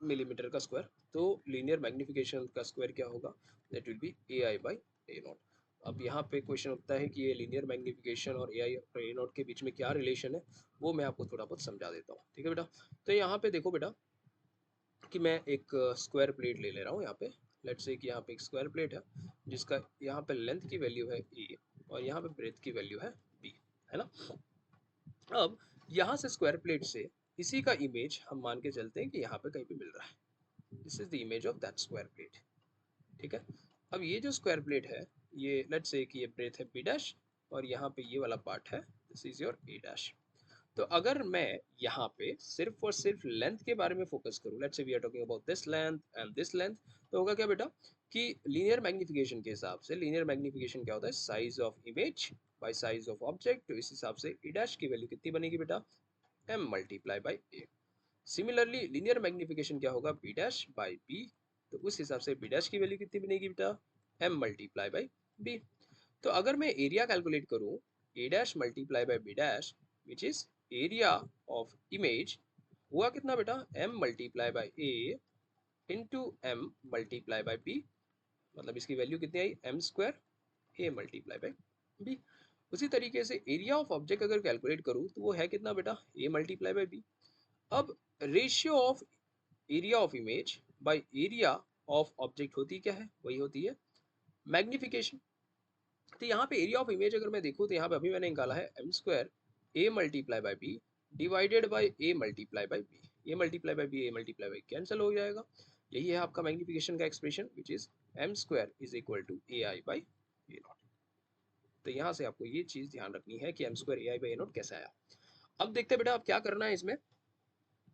मिलीमीटर का स्क्वायर। तो लीनियर मैग्निफिकेशन का स्क्वायर क्या होगा? That will B AI/A0। अब यहाँ पे क्वेश्चन उठता है कि ये लीनियर मैग्निफिकेशन और AI/A0 के बीच में क्या रिलेशन है, वो मैं आपको थोड़ा बहुत समझा देता हूँ। ठीक है बेटा, तो यहाँ पे देखो बेटा कि मैं एक स्क्वायर प्लेट ले रहा हूँ यहाँ पे। लेट्स से कि यहाँ पे एक स्क्वायर प्लेट है जिसका यहाँ पे लेंथ की वैल्यू है ए और यहाँ पे ब्रेथ की वैल्यू है बी, है ना। अब यहाँ से स्क्वायर प्लेट से इसी का इमेज हम मान के चलते हैं कि यहाँ पे कहीं पे मिल रहा है। This is the image of that square plate. ठीक है, अब ये जो स्क्वायर प्लेट है, ये लेट्स से कि ये ब्रेथ है बी डैश और यहाँ पे ये वाला पार्ट है, this is your A dash. तो अगर मैं यहाँ पे सिर्फ और सिर्फ लेंथ के बारे में फोकस करूँ, let's say we are talking about this length and this length, तो होगा क्या बेटा कि लीनियर मैग्निफिकेशन के हिसाब से, लीनियर मैग्निफिकेशन क्या होता है? Size of image bye size of object. तो इस हिसाब से ई डैश की वैल्यू कितनी बनेगी बेटा? m multiply by A. Similarly linear magnification क्या होगा? B dash by B. तो उस हिसाब से बी डैश की वैल्यू कितनी बनेगी बेटा? m multiply by B. तो अगर मैं एरिया कैलकुलेट करूं, A dash multiply by B dash which is area of image, हुआ कितना बेटा? m multiply by A into m multiply by B. मतलब इसकी वैल्यू कितनी आई? m² a multiply by B. उसी तरीके से एरिया ऑफ ऑब्जेक्ट अगर कैलकुलेट करूं तो वो है कितना बेटा? a multiply by B. अब ratio of area of image by area of object होती क्या है? वही होती है मैग्निफिकेशन। तो यहाँ पे एरिया ऑफ इमेज अगर मैं देखूँ तो यहाँ पे अभी मैंने निकाला है M square A multiply by B divided by A multiply by B. A multiply by B, A multiply by cancel हो जाएगा। यही है आपका मैग्निफिकेशन का expression which is M square is equal to A I by A naught. तो यहाँ से आपको ये चीज ध्यान रखनी है कि M square A I by A naught कैसे आया। अब देखते हैं बेटा अब क्या करना है इसमें।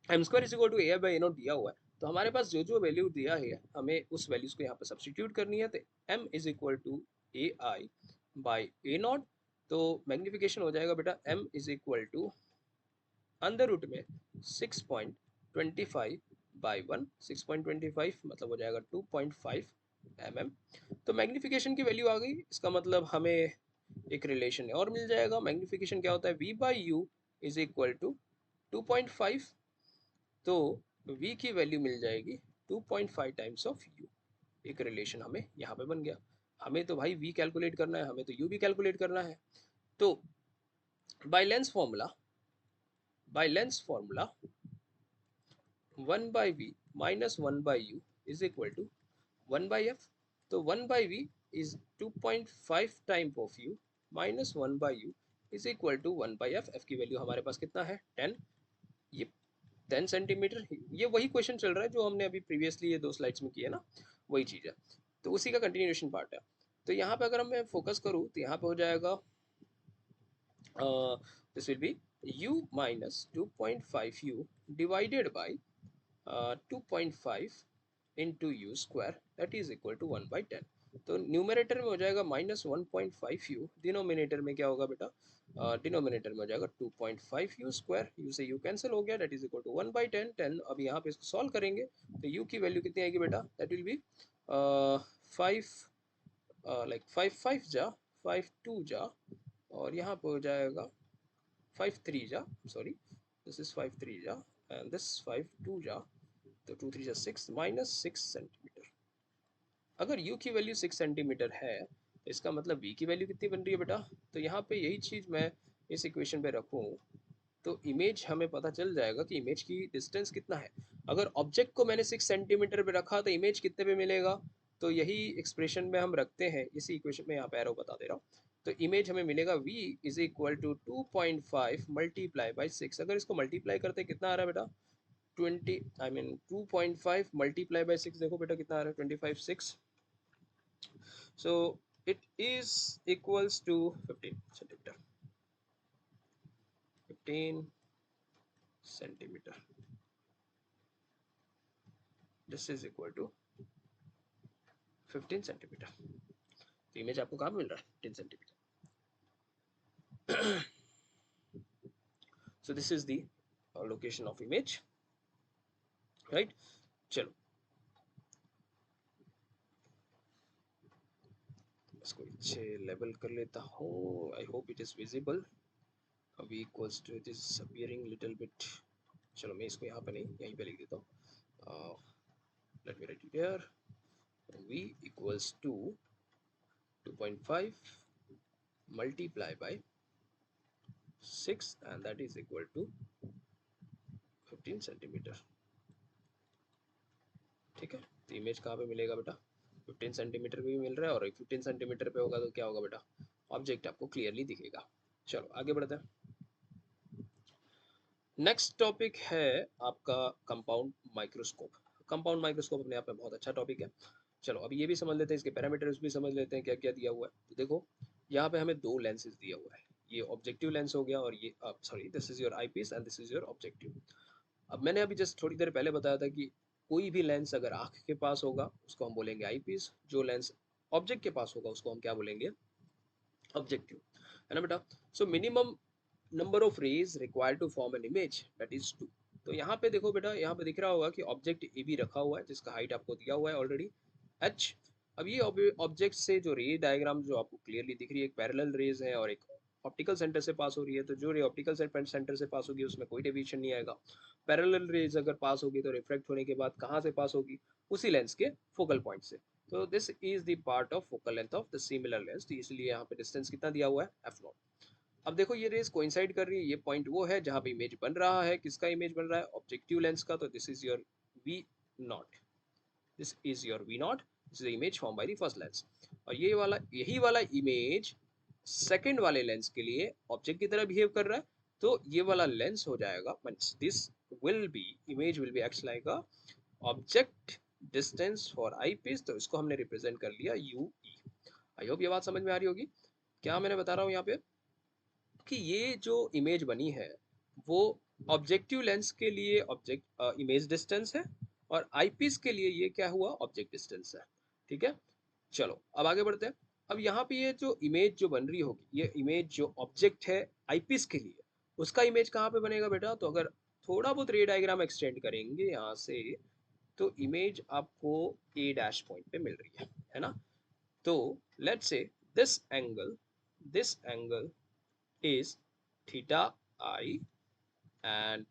M square is equal to A I by A naught दिया हुआ है, तो हमारे पास जो जो वैल्यू दिया है हमें उस वैल्यूज को यहाँ पे सब्सटीट्यूट करनी है। तो M is equal to A I by A naught. तो मैग्निफिकेशन हो जाएगा बेटा M is equal to under root में 6.25 बाई 1, 6.25 मतलब हो जाएगा 2.5 mm। तो मैग्निफिकेशन की वैल्यू आ गई, इसका मतलब हमें एक रिलेशन और मिल जाएगा। मैग्निफिकेशन क्या होता है, v by U is equal to 2.5। तो v की वैल्यू मिल जाएगी 2.5 टाइम्स ऑफ u। एक रिलेशन हमें यहाँ पे बन गया। हमें तो भाई v कैलकुलेट करना है, हमें तो u भी कैलकुलेट करना है। तो bye lens formula 1 by v minus 1 by u is equal to 1 by f। तो 1 by v is 2.5 time of u minus 1 by u is equal to 1 by f। f की वैल्यू हमारे पास कितना है 10। ये 10 सेंटीमीटर। ये वही क्वेश्चन चल रहा है जो हमने अभी प्रीवियसली ये 2 स्लाइड्स में किया ना, वही चीज़ है। तो उसी का कंटिन्यूएशन पार्ट है। तो यहाँ पे अगर मैं फोकस करूँ तो यहाँ पे हो जाएगा this will be u minus 2.5 u divided by 2.5 into u square that is equal to 1 by 10। तो न्यूमरेटर में हो जाएगा माइनस 1.5 u, डिनोमिनेटर में क्या होगा बेटा, डिनोमिनेटर में हो जाएगा 2.5 u स्क्वायर, u से u कैंसिल हो गया, that is equal to 1 by 10। 10 अब यहाँ पे इसको सॉल्व करेंगे तो u की वैल्यू कितनी आएगी बेटा, दैट विल बी 5 लाइक 5 5 जा 5 2 जा, और यहाँ पे हो जाएगा 5 3 जा, सॉरी दिस इज 5 3 जा एंड दिस 5 2 जा, तो 2 3 जा 6 माइनस 6 सेंटीमीटर। अगर u की वैल्यू 6 सेंटीमीटर है तो इसका मतलब v की वैल्यू कितनी बन रही है बेटा। तो यहाँ पे यही चीज़ मैं इस इक्वेशन पे रखूँ तो इमेज हमें पता चल जाएगा कि इमेज की डिस्टेंस कितना है। अगर ऑब्जेक्ट को मैंने 6 सेंटीमीटर पे रखा तो इमेज कितने पे मिलेगा, तो यही एक्सप्रेशन में हम रखते हैं, इसी इक्वेशन में यहाँ पे एरो बता दे रहा हूँ। तो इमेज हमें मिलेगा v is equal to 2.5 multiply by 6। अगर इसको मल्टीप्लाई करते कितना आ रहा है बेटा, 2.5 मल्टीप्लाई बाई 6, देखो बेटा कितना आ रहा है 25 6। So it is equals to 15 centimeter, 15 centimeter। This is equal to 15 centimetre. तो इमेज आपको कहाँ मिल रहा है 15 centimetre. So this is the location of image, right। चलो इसको अच्छे लेवल कर लेता हूँ, I hope it is visible. v equals to it is appearing little bit। चलो मैं इसको यहाँ पे नहीं यहीं पे लिख देता हूँ। let me write it here। v equals to 2.5 multiply by 6 and that is equal to 15 centimetre. ठीक है, तो इमेज कहाँ पे मिलेगा बेटा, 15 सेंटीमीटर पे भी मिल रहा है, और 15 सेंटीमीटर पे होगा तो क्या होगा बेटा, ऑब्जेक्ट आपको क्लियरली दिखेगा। चलो आगे बढ़ते हैं। नेक्स्ट टॉपिक है आपका कंपाउंड माइक्रोस्कोप। कंपाउंड माइक्रोस्कोप अपने आप में बहुत अच्छा टॉपिक है। चलो अभी ये भी समझ लेते हैं, इसके पैरामीटर्स भी समझ लेते हैं क्या क्या दिया हुआ है। तो देखो यहाँ पे हमें 2 लेंसेज दिया हुआ है, ये ऑब्जेक्टिव लेंस हो गया और ये sorry this is your eyepiece and this is your objective. अब मैंने अभी जस्ट थोड़ी देर पहले बताया था कि कोई भी लेंस अगर आँख के पास होगा उसको हम बोलेंगे आईपीस, जो लेंस ऑब्जेक्ट के पास होगा उसको हम क्या बोलेंगे, ऑब्जेक्टिव, है ना बेटा। So minimum number of rays required to form an image that is 2। तो यहाँ पे देखो बेटा, यहाँ पे दिख रहा होगा कि ऑब्जेक्ट ए बी रखा हुआ है जिसका हाइट आपको दिया हुआ है ऑलरेडी h। अब ये ऑब्जेक्ट से जो रे डायग्राम जो आपको क्लियरली दिख रही है, एक पैरेलल रेज है और एक ऑप्टिकल सेंटर से पास हो रही है। तो जो रे ऑप्टिकल सेंटर से पास होगी उसमें कोई डेविएशन नहीं आएगा। पैरेलल रेज अगर पास होगी तो रिफ्रैक्ट होने के बाद कहाँ से पास होगी, उसी लेंस के फोकल पॉइंट से। तो this is the part of focal length of the similar lens. तो इसलिए यहाँ पे डिस्टेंस कितना दिया हुआ है f0। अब देखो ये रेस कोइंसाइड कर रही है, ये पॉइंट वो है जहां पे इमेज बन रहा है, किसका इमेज बन रहा है, ऑब्जेक्टिव लेंस का। तो this is your V naught, this is your V naught, this is the image form by the first lens. और ये वाला यही वाला इमेज सेकंड वाले लेंस के लिए ऑब्जेक्ट की तरह बिहेव कर रहा है, तो ये वाला लेंस हो जाएगा means this will be image will be acts like a object distance for eyepiece, तो इसको हमने रिप्रेजेंट कर लिया यू ई। आई होप ये बात समझ में आ रही होगी। क्या मैंने बता रहा हूँ यहाँ पे कि ये जो इमेज बनी है वो ऑब्जेक्टिव लेंस के लिए ऑब्जेक्ट इमेज डिस्टेंस है, और आईपीस के लिए ये क्या हुआ ऑब्जेक्ट डिस्टेंस है। ठीक है, चलो अब आगे बढ़ते हैं। अब यहाँ पे ये जो इमेज जो बन रही होगी, ये इमेज जो ऑब्जेक्ट है आईपीस के लिए, उसका इमेज कहाँ पे बनेगा बेटा? तो अगर थोड़ा बहुत रे डायग्राम एक्सटेंड करेंगे यहाँ से, तो इमेज आपको ए डैश पॉइंट पे मिल रही है ना? तो let's say this angle is theta I and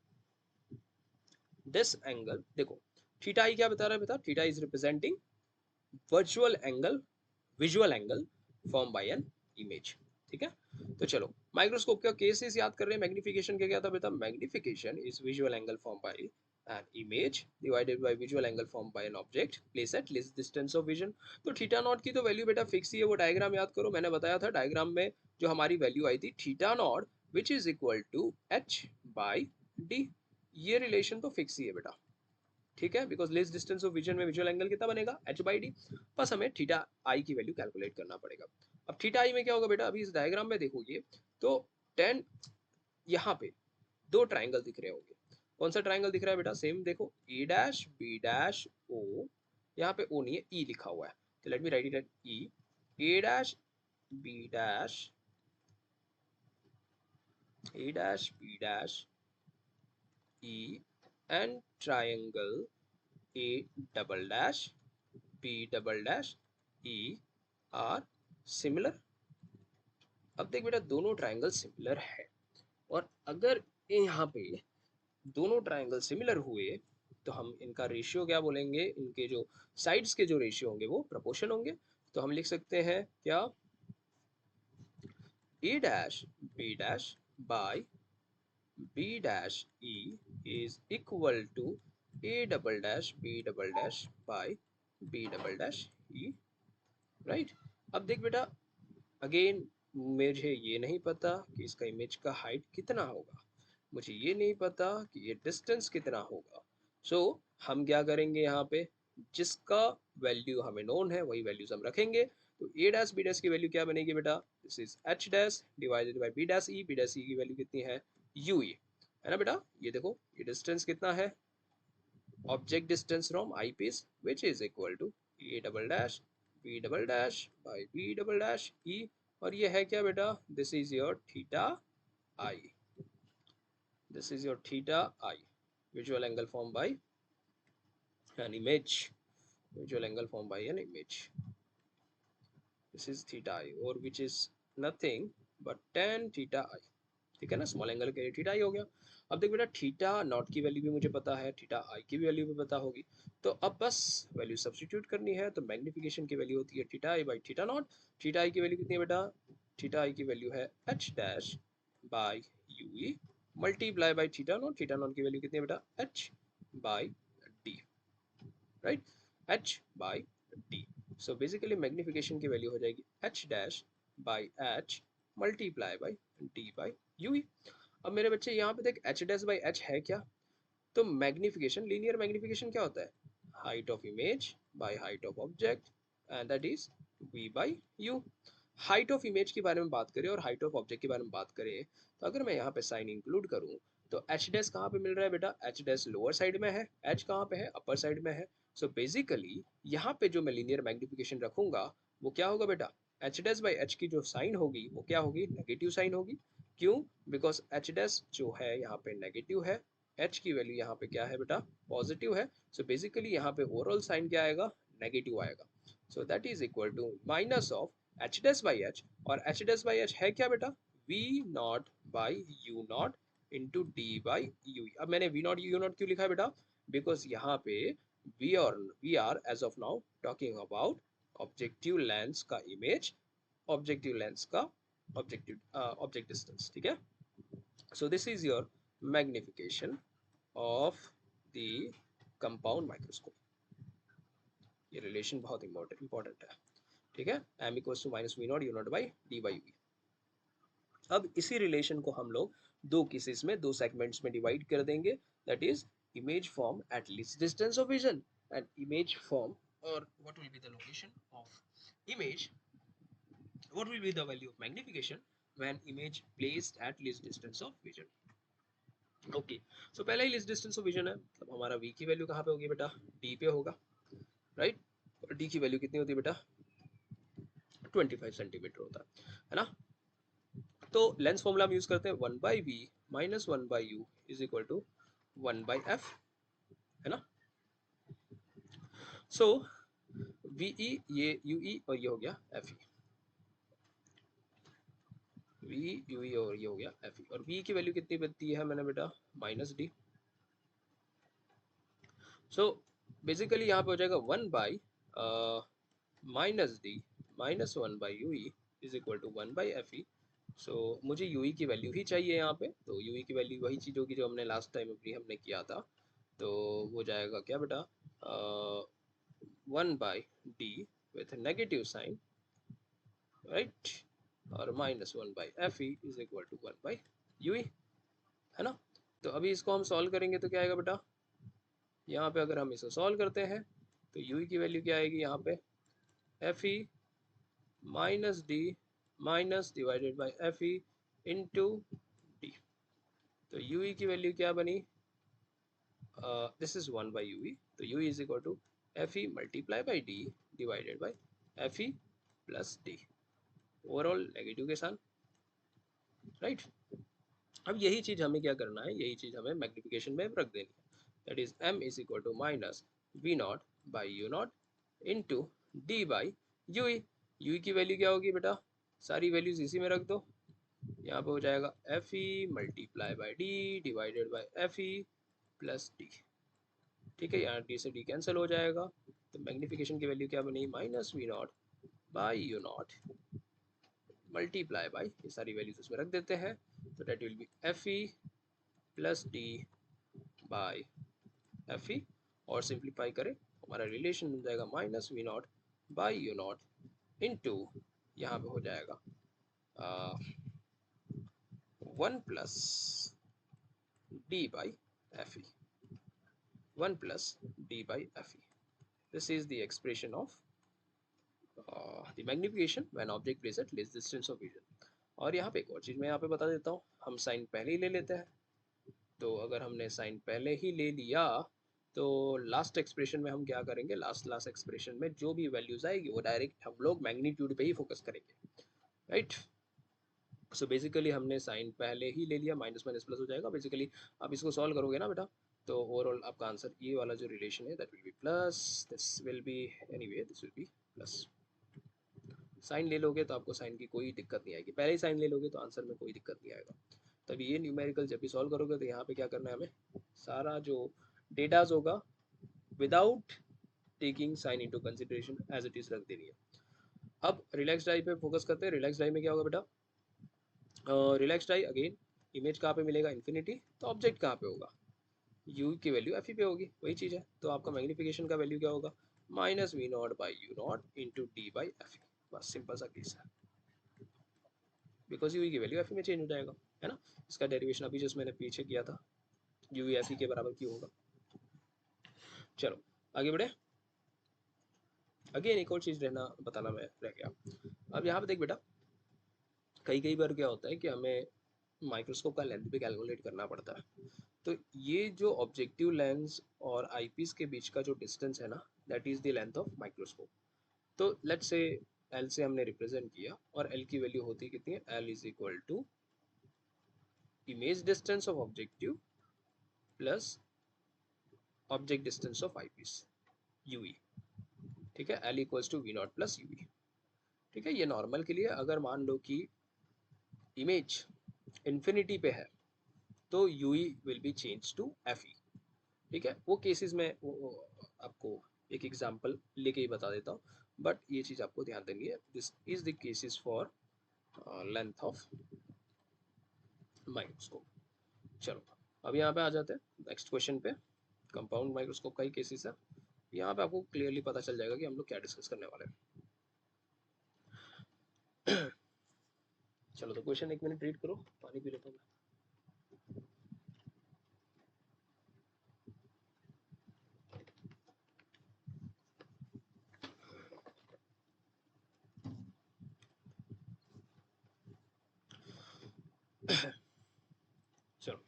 this angle, देखो थीटा आई क्या बता रहा है बेटा? Theta is representing virtual angle, visual angle form by an image. ठीक है, तो चलो माइक्रोस्कोप का केसेस याद कर रहे हैं। मैग्निफिकेशन क्या क्या था बेटा? Magnification is visual angle form bye an image divided by visual angle formed by an object placed at least distance of vision। तो थीटा नॉट की तो वैल्यू बेटा फिक्स ही है, वो डायग्राम याद करो, मैंने बताया था डायग्राम में जो हमारी वैल्यू आई थी theta naught which is equal to H by D, ये रिलेशन तो फिक्स ही है बेटा। ठीक है, because less distance of vision में विजुअल एंगल कितना बनेगा? H by D. बस हमें थीटा आई की वैल्यू कैलकुलेट करना पड़ेगा। अब थीटा आई में क्या होगा बेटा? अभी इस डायग्राम में देखोगे तो टेन, यहाँ पे दो ट्राइंगल दिख रहे होंगे। कौन सा ट्राइंगल दिख रहा है बेटा? सेम देखो, ए डैश बी डैश ओ, यहाँ पे ओ नहीं है, ई लिखा हुआ है, तो let me write it at E, A dash B dash, A dash B dash E and triangle A double dash B double dash E are similar. अब देख बेटा दोनों ट्राइंगल सिमिलर है, और अगर यहाँ पे दोनों ट्राइंगल सिमिलर हुए तो हम इनका रेशियो क्या बोलेंगे? इनके जो साइड्स के जो रेशियो होंगे वो प्रोपोर्शन होंगे। तो हम लिख सकते हैं क्या? A dash B dash by B dash E is equal to A double dash B double dash by B double dash E, right. अब देख बेटा अगेन, मुझे ये नहीं पता कि इसका इमेज का हाइट कितना होगा, मुझे ये नहीं पता कि ये डिस्टेंस कितना होगा। सो हम क्या करेंगे यहाँ पे? जिसका वैल्यू हमें नोन है वही वैल्यूज हम रखेंगे। तो ए डैश बी डैश की वैल्यू क्या बनेगी बेटा? This is H dash divided by B dash E की वैल्यू कितनी है? यू ई, है ना बेटा? ये देखो ये डिस्टेंस कितना है? Object distance from eyepiece which is equal to A double dash B double dash by B double dash E, और ये है क्या बेटा? This is your theta I, this is your theta I, visual angle formed by an image, visual angle formed by an image, this is theta I, or which is nothing but tan theta I। ठीक है ना, small angle के लिए theta आई हो गया। अब देख बेटा थीटा नॉट की वैल्यू भी मुझे पता है, थीटा आई की भी वैल्यू भी पता होगी, तो अब बस वैल्यू सब्स्टिट्यूट करनी है। तो मैग्निफिकेशन की वैल्यू होती है theta I by theta not. Theta I की वैल्यू कितनी है बेटा? थीटा आई की वैल्यू है H dash by U E multiply by theta not. Theta not की वैल्यू कितनी है बेटा? H by D, right, H by D. So basically magnification की वैल्यू हो जाएगी H dash by H multiply by D by U E. अब मेरे बच्चे यहाँ पे देख एच डैश बाई एच है क्या? तो मैग्निफिकेशन, लीनियर मैग्निफिकेशन क्या होता है? Height of image by height of object, and that is V by U. Height of image के बारे में बात करें और हाइट ऑफ ऑब्जेक्ट के बारे में बात करें, तो अगर मैं यहाँ पे साइन इंक्लूड करूँ तो एच डैश कहाँ पे मिल रहा है बेटा? एच डैश लोअर साइड में है, एच कहाँ पे है? अपर साइड में है। सो बेसिकली यहाँ पे जो मैं लीनियर मैग्निफिकेशन रखूंगा वो क्या होगा बेटा? एच डैश बाई एच की जो साइन होगी वो क्या होगी? नेगेटिव साइन होगी। क्यों? बिकॉज एच डैश जो है यहाँ पे नेगेटिव है, एच की वैल्यू यहाँ पे क्या है बेटा? पॉजिटिव है। सो बेसिकली यहाँ पे ओवरऑल साइन क्या आएगा? नेगेटिव आएगा। So that is equal to minus of H dash by H, और एच डैश बाई एच है क्या बेटा? V naught by U naught into D by U. अब मैंने वी नॉट यू नॉट क्यों लिखा है बेटा? बिकॉज यहाँ पे we are as of now talking about objective lens का इमेज, ऑब्जेक्टिव लेंस का ऑब्जेक्ट डिस्टेंस। ठीक है, so this is your magnification of the compound microscope। ये रिलेशन बहुत इंपॉर्टेंट है। ठीक है, m equals to minus V naught U naught by D by V. अब इसी रिलेशन को हम लोग दो केसेस में, दो सेगमेंट्स में डिवाइड कर देंगे, that is image form at least distance of vision and image form, और what will be the location of image, what will be the value of magnification when image placed at least distance of vision। Okay, so पहला ही least distance of vision है, मतलब हमारा v की value कहाँ पे होगी बेटा, d पे होगा, राइट। और d की वैल्यू कितनी होती है बेटा, 25 सेंटीमीटर होता है ना। तो लेंस फॉर्मूला हम यूज करते हैं 1 by V minus 1 by U is equal to 1 by F, है ना। सो वीई ये यूई और ये हो गया एफ ई, वी यूई और ये हो गया एफ ई, और वी की वैल्यू कितनी बनती है मैंने बेटा माइनस डी। सो बेसिकली यहाँ पे हो जाएगा 1 by minus D minus 1 by U E is equal to 1 by F E. So मुझे यू ई की वैल्यू ही चाहिए यहाँ पे, तो यू ई की वैल्यू वही चीज़ होगी जो हमने लास्ट टाइम अपनी हमने किया था, तो वो जाएगा क्या बेटा 1 by D with negative sign, right, और minus 1 by F E is equal to 1 by U E, है ना। तो अभी इसको हम सॉल्व करेंगे तो क्या आएगा बेटा, यहाँ पे अगर हम इसे सॉल्व करते हैं तो यू की वैल्यू क्या आएगी यहाँ पे, F E minus D minus divided by F E into D. तो यू की वैल्यू क्या बनी, दिस इज 1 बाई यू, तो U is equal to F E multiply by D divided by F E plus D, overall negative के साथ, right. अब यही चीज हमें क्या करना है, यही चीज हमें मैग्निफिकेशन में रख देनी है, that is m is equal to minus V naught by U naught into D by U E. U की वैल्यू क्या होगी बेटा, सारी वैल्यूज इसी में रख दो, यहाँ पे हो जाएगा F E multiply by D divided by F E plus D, ठीक है, यहाँ डी से डी कैंसिल हो जाएगा, तो मैग्निफिकेशन की वैल्यू क्या बनी minus V naught by U naught multiply by, ये सारी वैल्यूज उसमें रख देते हैं, तो that will be F E plus D by F E, और सिंप्लीफाई करें हमारा रिलेशन मिल जाएगा minus V naught by U naught into, यहाँ पे हो जाएगा 1 plus D by F E, 1 plus D by F E, this is the expression of the magnification when object place eight less distance of vision. और यहाँ पे एक और चीज़ मैं यहाँ पे बता देता हूँ, हम साइन पहले ही ले लेते हैं, तो अगर हमने साइन पहले ही ले लिया तो लास्ट एक्सप्रेशन में हम क्या करेंगे, लास्ट लास्ट एक्सप्रेशन में जो भी वैल्यूज आएगी वो डायरेक्ट हम लोग मैग्नीट्यूड पे ही फोकस करेंगे, राइट। सो बेसिकली हमने साइन पहले ही ले लिया, माइनस माइनस प्लस हो जाएगा, बेसिकली आप इसको सॉल्व करोगे ना बेटा, तो ओवरऑल आपका आंसर ये वाला जो रिलेशन है that will be plus, this will be anyway this will be plus. Sign ले लोगे तो आपको साइन की कोई दिक्कत नहीं आएगी, पहले ही साइन ले लोगे तो आंसर में कोई दिक्कत नहीं आएगा। तभी ये न्यूमेरिकल जब भी सॉल्व करोगे तो यहाँ पे क्या करना है हमें, सारा जो डेटाज होगा without taking sign into consideration as it is रख देनी है। अब रिलैक्स डाई पे फोकस करते हैं, रिलैक्स डाई में क्या होगा बेटा, रिलैक्स डाई अगेन इमेज कहाँ पे मिलेगा इन्फिनिटी, तो ऑब्जेक्ट कहाँ पे होगा, यू की वैल्यू एफ ई पे होगी, वही चीज़ है, तो आपका मैग्निफिकेशन का वैल्यू क्या होगा minus V naught by U naught into D by F E, बस सिंपल सा केस है, बिकॉज यू की वैल्यू एफ ई में चेंज हो जाएगा, है ना। इसका डेरिवेशन अभी जस्ट मैंने पीछे किया था, यू एफ ई के बराबर क्यों होगा। चलो आगे बढ़े, अगेन एक और चीज़ रहना बताना मैं रह गया। अब यहाँ पे देख बेटा, कई कई बार क्या होता है कि हमें माइक्रोस्कोप का लेंथ भी कैलकुलेट करना पड़ता है, तो ये जो ऑब्जेक्टिव लेंस और आईपीस के बीच का जो डिस्टेंस है ना, that is the length of microscope. तो लेट्स से एल से हमने रिप्रेजेंट किया, और एल की वैल्यू होती है कितनी है, L is equal to image distance of objective plus object distance of eyepiece U E, ठीक है, L equals to V naught plus U E, ठीक है। ये नॉर्मल के लिए, अगर मान लो कि इमेज इन्फिनिटी पे है तो U E will be change to F E, ठीक है। वो केसेस में वो आपको एक एग्जांपल लेके ही बता देता हूँ, बट ये चीज़ आपको ध्यान देनी है, this is the cases for length of microscope. चलो अब यहाँ पे आ जाते हैं नेक्स्ट क्वेश्चन पे, कंपाउंड माइक्रोस्कोप का ही केसेस है, यहाँ पे आपको क्लियरली पता चल जाएगा कि हम लोग क्या डिस्कस करने वाले हैं। चलो तो क्वेश्चन 1 मिनट रीड करो, पानी पी लेता हूँ मैं। चलो,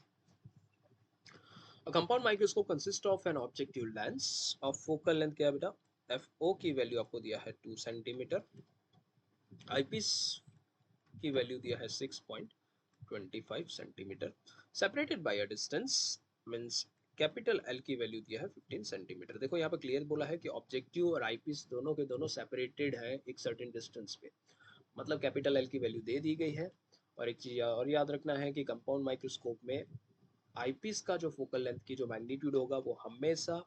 a compound microscope consists of an objective lens of focal length क्या है बेटा, FO की वैल्यू आपको दिया है 2 सेंटीमीटर, आईपीस की वैल्यू दिया है 6.25 centimetre, separated by a distance means capital L की वैल्यू दिया है 15 सेंटीमीटर। देखो यहाँ पे क्लियर बोला है कि ऑब्जेक्टिव और आईपीस दोनों के दोनों सेपरेटेड है एक सर्टेन डिस्टेंस पे, मतलब कैपिटल एल की वैल्यू दे दी गई है। और एक चीज़ और याद रखना है कि कंपाउंड माइक्रोस्कोप में आईपीस का जो फोकल लेंथ की जो मैग्नीट्यूड होगा वो हमेशा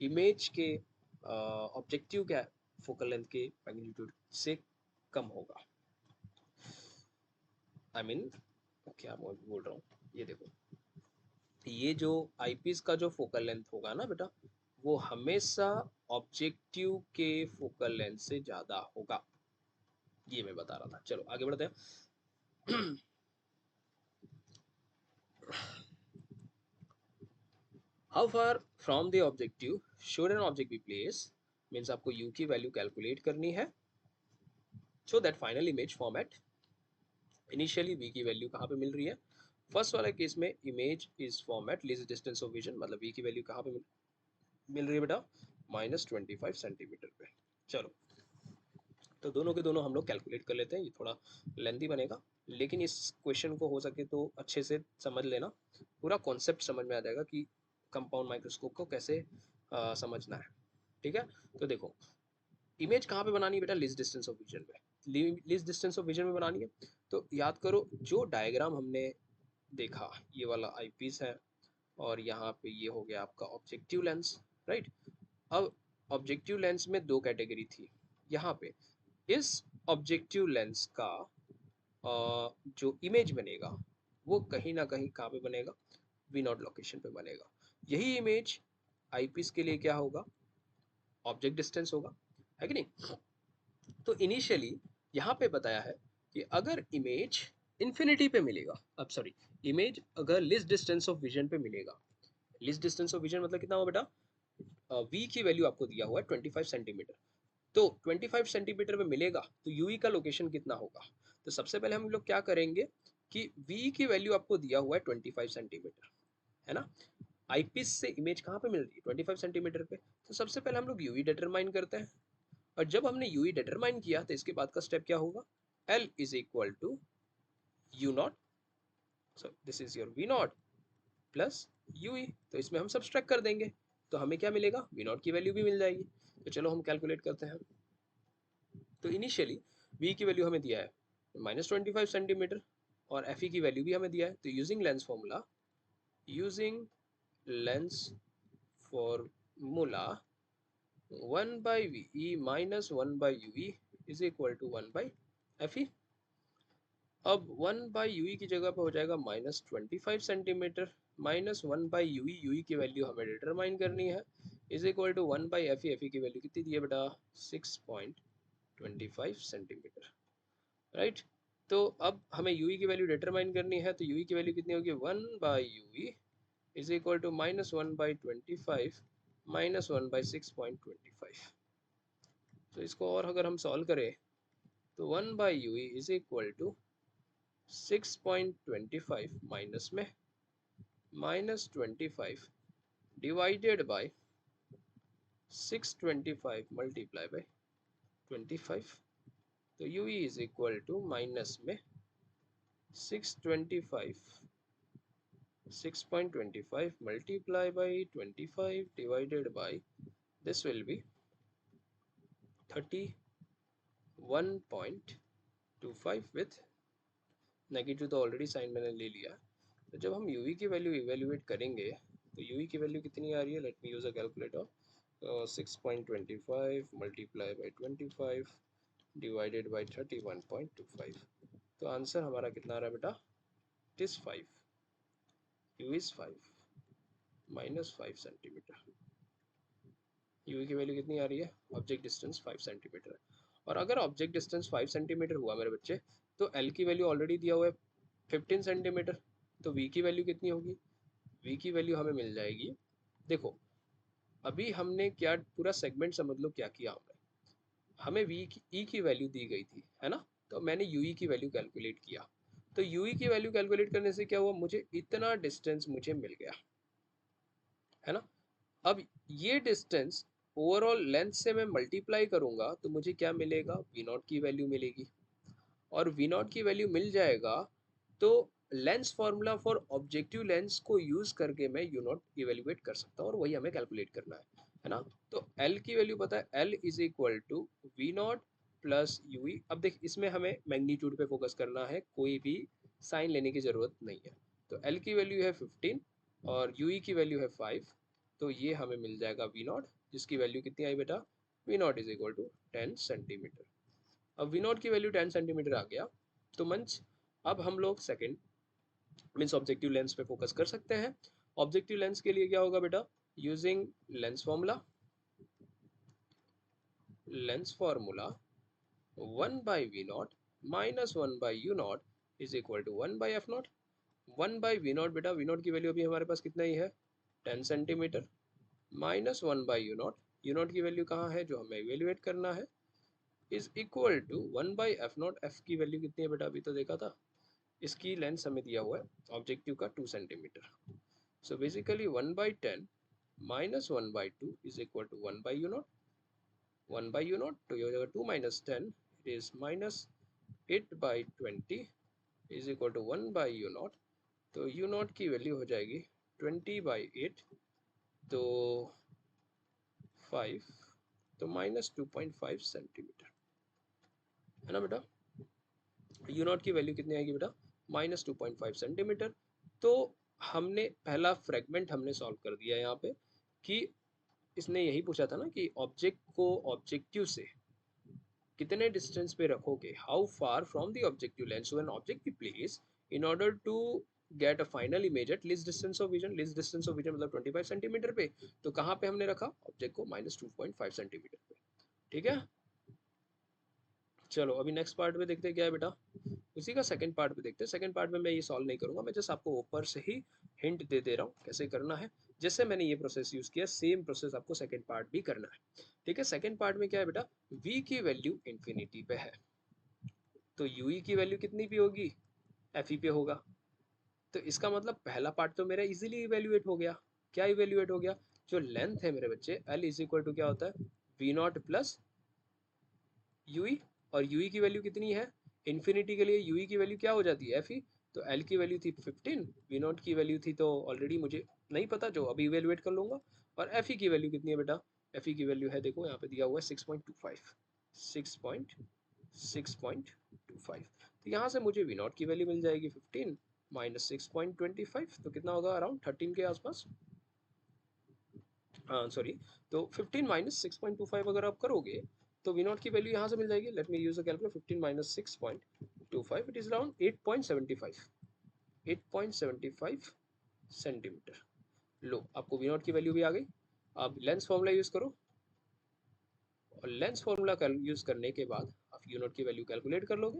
इमेज के ऑब्जेक्टिव के फोकल लेंथ के मैग्नीट्यूड से कम होगा। आई मीन क्या बोल रहा हूँ, ये देखो, ये जो आईपीस का जो फोकल लेंथ होगा ना बेटा, वो हमेशा ऑब्जेक्टिव के फोकल लेंथ से ज्यादा होगा, ये मैं बता रहा था। चलो आगे बढ़ते हैं। How far from the objective should an object be place, means आपको यू की वैल्यू कैलकुलेट करनी है so that final image format. Initially V की वैल्यू कहाँ पे मिल रही है, फर्स्ट वाले केस में image is format least distance of vision, मतलब वी की वैल्यू कहाँ पे मिल रही है बेटा, -25 सेंटीमीटर पे। चलो तो दोनों के दोनों हम लोग कैलकुलेट कर लेते हैं, ये थोड़ा लेंथी बनेगा, लेकिन इस क्वेश्चन को हो सके तो अच्छे से समझ लेना, पूरा कॉन्सेप्ट समझ में आ जाएगा कि कंपाउंड माइक्रोस्कोप को कैसे समझना है। ठीक है, तो देखो इमेज कहाँ पे बनानी है बेटा, लीस्ट डिस्टेंस ऑफ विजन में, लीस्ट डिस्टेंस ऑफ विजन में बनानी है। तो याद करो जो डायग्राम हमने देखा, ये वाला आईपीस है और यहाँ पे ये हो गया आपका ऑब्जेक्टिव लेंस, राइट। अब ऑब्जेक्टिव लेंस में दो कैटेगरी थी, यहाँ पे इस ऑब्जेक्टिव लेंस का जो इमेज बनेगा वो कहीं ना कहीं कहाँ पे बनेगा, वी नॉट लोकेशन पे बनेगा। यही इमेज आईपीस के लिए क्या होगा, ऑब्जेक्ट डिस्टेंस होगा, है कि नहीं। तो इनिशियली यहाँ पे बताया है कि अगर इमेज इन्फिनिटी पे मिलेगा, अब सॉरी, इमेज अगर लिस्ट डिस्टेंस ऑफ विजन पे मिलेगा, लिस्ट डिस्टेंस ऑफ विजन मतलब कितना हो बेटा, वी की वैल्यू आपको दिया हुआ है 25 सेंटीमीटर, तो 25 सेंटीमीटर में मिलेगा तो यूई का लोकेशन कितना होगा। तो सबसे पहले हम लोग क्या करेंगे कि वी की वैल्यू आपको दिया हुआ है 25 सेंटीमीटर, है ना। आईपीस से इमेज कहाँ पे मिल रही है, 25 सेंटीमीटर पे, तो सबसे पहले हम लोग यूई डिटरमाइन करते हैं। और जब हमने यूई डिटरमाइन किया तो इसके बाद का स्टेप क्या होगा, L is equal to U naught, so this is your V naught plus U E, तो इसमें हम सब्सट्रैक्ट कर देंगे तो हमें क्या मिलेगा, वी नॉट की वैल्यू भी मिल जाएगी। तो चलो हम कैलकुलेट करते हैं। तो इनिशियली वी की वैल्यू हमें दिया है -25 सेंटीमीटर और एफ ई की वैल्यू भी हमें दिया है, तो using lens formula, using lens formula 1/VE minus 1/UE is equal to 1/FE। अब 1/UE की जगह पे हो जाएगा -25 सेंटीमीटर माइनस 1/UE, यूई की वैल्यू हमें डिटरमाइन करनी है, is equal to 1/FE, F E की वैल्यू कितनी दी है बेटा, 6.25 सेंटीमीटर, राइट। तो अब हमें यूई की वैल्यू डिटरमाइन करनी है, तो यूई की वैल्यू कितनी होगी, 1/UE is equal to -1/25 minus 1/6.25। तो इसको और अगर हम सॉल्व करें तो 1/UE is equal to 6.25 minus में -25 डिवाइडेड बाय 625 मल्टीप्लाई बाय 25, तो UE is equal to minus में 625 6.25 multiply by 25 divided by, this will be 31.25 with negative, तो ऑलरेडी साइन मैंने ले लिया। तो जब हम यूवी की वैल्यू इवेल्युएट करेंगे तो यूवी की वैल्यू कितनी आ रही है, late me use a calculator, 6.25 multiply by 25 divided by 31.25, तो आंसर हमारा कितना आ रहा है बेटा, it is 5, you is 5 -5 centimetre. UV की वैल्यू कितनी आ रही है, ऑब्जेक्ट डिस्टेंस 5 सेंटीमीटर है। और अगर ऑब्जेक्ट डिस्टेंस 5 सेंटीमीटर हुआ मेरे बच्चे, तो एल की वैल्यू ऑलरेडी दिया हुआ है 15 सेंटीमीटर, तो वी की वैल्यू कितनी होगी? वी की वैल्यू हमें मिल जाएगी, देखो अभी हमने क्या पूरा सेगमेंट समझ लो क्या किया हमने, हमें वी की ई की वैल्यू दी गई थी, है ना, तो मैंने यू ई की वैल्यू कैलकुलेट किया, तो यू ई की वैल्यू कैलकुलेट करने से क्या हुआ, मुझे इतना डिस्टेंस मुझे मिल गया, है ना। अब ये डिस्टेंस ओवरऑल लेंथ से मैं मल्टीप्लाई करूंगा तो मुझे क्या मिलेगा, वी नॉट की वैल्यू मिलेगी, और वी नॉट की वैल्यू मिल जाएगा तो lens formula for objective lens को यूज करके मैं यू नॉट इवेल्युएट कर सकता हूँ, और वही हमें कैलकुलेट करना है ना। तो एल की वैल्यू पता है, L is equal to V naught plus you E. अब देख इसमें हमें मैग्नीट्यूड पे फोकस करना है, कोई भी साइन लेने की जरूरत नहीं है। तो एल की वैल्यू है 15 और यू ई की वैल्यू है 5, तो ये हमें मिल जाएगा वी नॉट, जिसकी वैल्यू कितनी आई बेटा, V naught is equal to 10 centimetre. अब वी नॉट की वैल्यू 10 सेंटीमीटर आ गया, तो मंच अब हम लोग सेकंड मीन्स ऑब्जेक्टिव लेंस पे फोकस कर सकते हैं। ऑब्जेक्टिव लेंस के लिए क्या होगा बेटा, using lens formula 1 by V naught minus 1 by U naught is equal to 1 by F naught. 1 by V naught बेटा, वी नॉट की वैल्यू अभी हमारे पास कितना ही है 10 centimetre, minus 1 by U naught, U naught की वैल्यू कहाँ है जो हमें इवेल्युएट करना है, is equal to 1 by F naught. F की वैल्यू कितनी है बेटा, अभी तो देखा था, इसकी लेंस हमें दिया हुआ है ऑब्जेक्टिव का 2 centimetre. So basically 1 by 10 minus 1 by 2 is equal to 1 by U naught, 1 by U naught, तो ये हो जाएगा 2 minus 10 it is minus 8 by 20 is equal to 1 by U naught. तो यू नॉट की वैल्यू हो जाएगी 20 बाई 8, तो 5, तो माइनस 2.5 सेंटीमीटर, है ना बेटा। यू नॉट की वैल्यू कितनी आएगी बेटा, माइनस 2.5 सेंटीमीटर। तो हमने पहला फ्रेगमेंट हमने सॉल्व कर दिया यहाँ पे, कि इसने यही पूछा था ना कि ऑब्जेक्ट को ऑब्जेक्टिव से कितने डिस्टेंस पे रखोगे, how far from the objective lens to an object you place in order to get a final image at least distance of vision. Least distance of vision मतलब 25 सेंटीमीटर पे, तो कहाँ पे हमने रखा ऑब्जेक्ट को, माइनस 2.5 सेंटीमीटर पे, ठीक है। चलो अभी नेक्स्ट पार्ट में देखते हैं क्या है बेटा, उसी का सेकंड पार्ट पे देखते हैं। सेकंड पार्ट में मैं ये सॉल्व नहीं करूंगा, मैं जस्ट आपको ऊपर से ही हिंट दे रहा हूँ कैसे करना है। जैसे मैंने ये प्रोसेस यूज किया सेम प्रोसेस आपको सेकंड पार्ट भी करना है, ठीक है। सेकंड पार्ट में क्या है बेटा, v की वैल्यू इंफिनिटी पे है, तो ue की वैल्यू कितनी पे होगी, fe पे होगा। तो इसका मतलब पहला पार्ट तो मेरा इजीली इवेल्युएट हो गया। क्या इवेल्युएट हो गया, जो लेंथ है मेरे बच्चे l इज इक्वल टू क्या होता है, वी नॉट प्लस यूई, और यूई की वैल्यू कितनी है, इन्फिनिटी के लिए यूई की वैल्यू क्या हो जाती है, एफ ई। तो एल की वैल्यू थी 15, वी नॉट की वैल्यू थी तो ऑलरेडी मुझे नहीं पता, जो अभी इवेलुएट कर लूंगा। और एफ ई की वैल्यू कितनी है बेटा, एफ ई की वैल्यू है देखो यहाँ पे दिया हुआ है 6.25, 6.25। तो यहाँ से मुझे वी नॉट की वैल्यू मिल जाएगी 15 माइनस 6.25, तो कितना होगा अराउंड 13 के आसपास, हाँ सॉरी। तो 15 माइनस 6.25 अगर आप करोगे तो वी नॉट की वैल्यू यहाँ से मिल जाएगी, let me use a calculator, 15 minus 6.25 it is around 8.75, 8.75 centimetre. लो आपको वी नॉट की वैल्यू भी आ गई। अब लेंस फॉर्मूला यूज करो, और लेंस फॉर्मूला यूज करने के बाद आप यू नॉट की वैल्यू कैलकुलेट कर लोगे,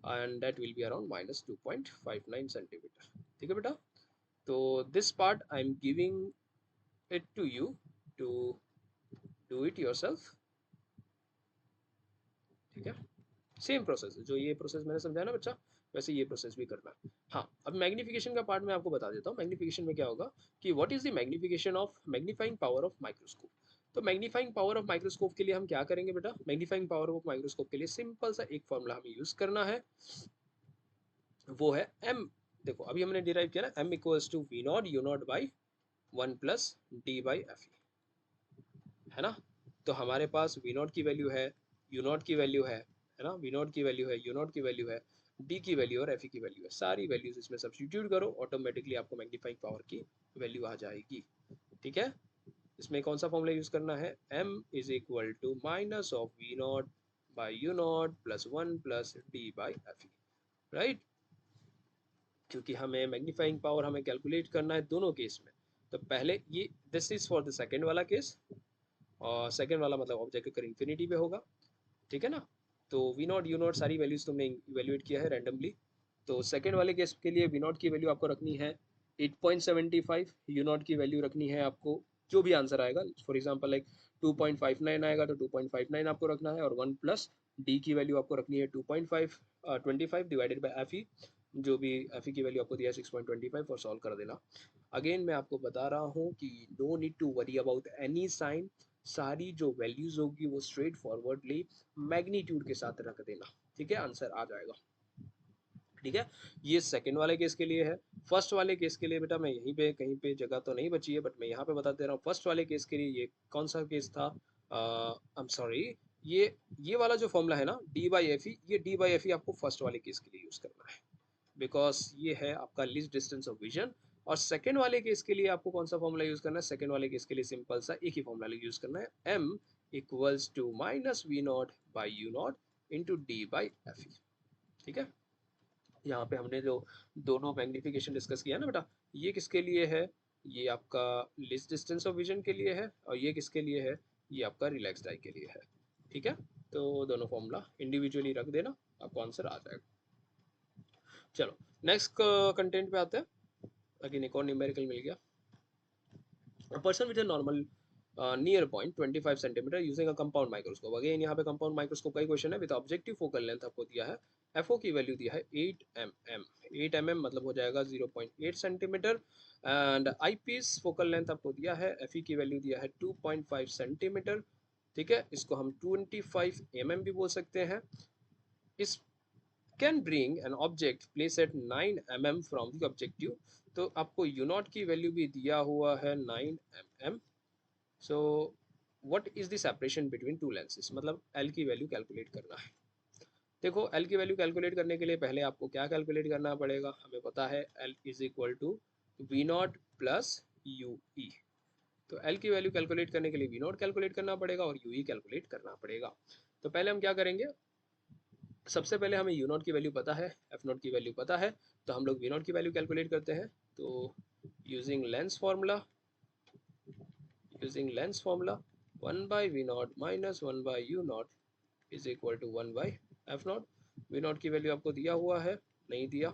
and that will be around minus 2.59 centimetre, ठीक है बेटा। तो this part I am giving it to you to do it yourself, ठीक है। सेम प्रोसेस जो ये प्रोसेस मैंने समझाया ना बच्चा, वैसे ये प्रोसेस भी करना है। हाँ अब मैग्निफिकेशन का पार्ट मैं आपको बता देता हूँ। मैग्निफिकेशन में क्या होगा कि what is the magnification of magnifying power of microscope. तो मैग्नीफाइंग पावर ऑफ माइक्रोस्कोप के लिए हम क्या करेंगे बेटा, मैग्नीफाइंग पावर ऑफ माइक्रोस्कोप के लिए सिंपल सा एक फॉर्मूला हमें यूज करना है, वो है m। देखो अभी हमने डिराइव किया ना, m equals to V naught U naught by 1 plus D by F, है ना। तो हमारे पास वी नॉट की वैल्यू है, यू नॉट की वैल्यू है ना, वी नॉट की वैल्यू है, यू नॉट की वैल्यू है, डी की वैल्यू और एफ की वैल्यू है। सारी वैल्यूज इसमें सब्स्टिट्यूट करो, ऑटोमेटिकली आपको मैग्नीफाइंग पावर की वैल्यू आ जाएगी, ठीक है। इसमें कौन सा फॉर्मूला यूज करना है, m is equal to minus of V naught by U naught plus 1 plus D by F, right. क्योंकि हमें मैग्नीफाइंग पावर हमें कैलकुलेट करना है दोनों केस में। तो पहले ये this is for the second वाला केस, और सेकेंड वाला मतलब ऑब्जेक्ट अगर इंफिनिटी पे होगा, ठीक है ना। तो वी नॉट यू नॉट सारी वैल्यूज तुमने इवेल्युएट किया है रैंडमली। तो सेकंड वाले केस के लिए वी नॉट की वैल्यू आपको रखनी है 8.75, यू नॉट की वैल्यू रखनी है आपको जो भी आंसर आएगा, फॉर एग्जांपल लाइक 2.59 आएगा तो 2.59 आपको रखना है, और 1 प्लस डी की वैल्यू आपको रखनी है 2.5 25 डिवाइडेड बाय एफ ई, जो भी एफ ई की वैल्यू आपको दिया है 6.25, और सॉल्व कर देना। अगेन मैं आपको बता रहा हूँ कि no need to worry about any sign, सारी जो वैल्यूज होगी वो स्ट्रेट फॉरवर्डली मैग्नीट्यूड के साथ रख देना, ठीक है, आंसर आ जाएगा। ठीक है, ये सेकंड वाले केस के लिए है। फर्स्ट वाले केस के लिए बेटा मैं यहीं पे कहीं पे जगह तो नहीं बची है, बट मैं यहाँ पे बता दे रहा हूँ। फर्स्ट वाले केस के लिए ये कौन सा केस था, आई एम सॉरी, ये वाला जो फॉर्मूला है ना डी बाई एफ ई, ये डी बाई एफ ई आपको फर्स्ट वाले केस के लिए यूज करना है, बिकॉज ये है आपका लीस्ट डिस्टेंस ऑफ विजन। और सेकेंड वाले केस के लिए आपको कौन सा फॉर्मूला यूज करना है, सेकेंड वाले केस के लिए सिंपल सा एक ही फॉर्मूला यूज करना है, M equals to minus V naught by U naught into D by F E. ठीक है, यहाँ पे हमने जो दोनों मैग्निफिकेशन डिस्कस किया ना बेटा, ये किसके लिए है, ये आपका लिस्ट डिस्टेंस ऑफ विजन के लिए है, और ये किसके लिए है, ये आपका रिलैक्स आई के लिए है। ठीक है, तो दोनों फॉर्मूला इंडिविजुअली रख देना, आपको आंसर आ जाएगा। चलो नेक्स्ट कंटेंट पे आते हैं। अगेन एक और न्यूमेरिकल मिल गया। A person with a normal near point 25 centimetre using a compound microscope. Again यहाँ पे कंपाउंड माइक्रोस्कोप का ही क्वेश्चन है, विद ऑब्जेक्टिव फोकल लेंथ आपको दिया है, एफओ की वैल्यू दिया है 8 mm, 8 mm मतलब हो जाएगा 0.8 centimetre, and eyepiece focal length आपको दिया है, एफई की वैल्यू दिया है 2.5 सेंटीमीटर। ठीक है, इसको हम 25 mm भी बोल सकते हैं। इस can bring an object place eight 9 mm from the objective, तो आपको यू नॉट की वैल्यू भी दिया हुआ है 9 mm। So what is the separation between two lenses, मतलब एल की वैल्यू कैलकुलेट करना है। देखो एल की वैल्यू कैलकुलेट करने के लिए पहले आपको क्या कैलकुलेट करना पड़ेगा, हमें पता है L is equal to V naught plus you E. तो एल की वैल्यू कैलकुलेट करने के लिए वी नॉट कैलकुलेट करना पड़ेगा और यू ई कैलकुलेट करना पड़ेगा। तो पहले हम क्या करेंगे, सबसे पहले हमें यू नॉट की वैल्यू पता है, एफ नॉट की वैल्यू पता है, तो हम लोग वी नॉट की वैल्यू कैलकुलेट करते हैं। तो using lens formula, using lens formula 1 by v naught minus 1 by u naught is equal to 1 by f naught। v naught की वैल्यू आपको दिया हुआ है, नहीं दिया,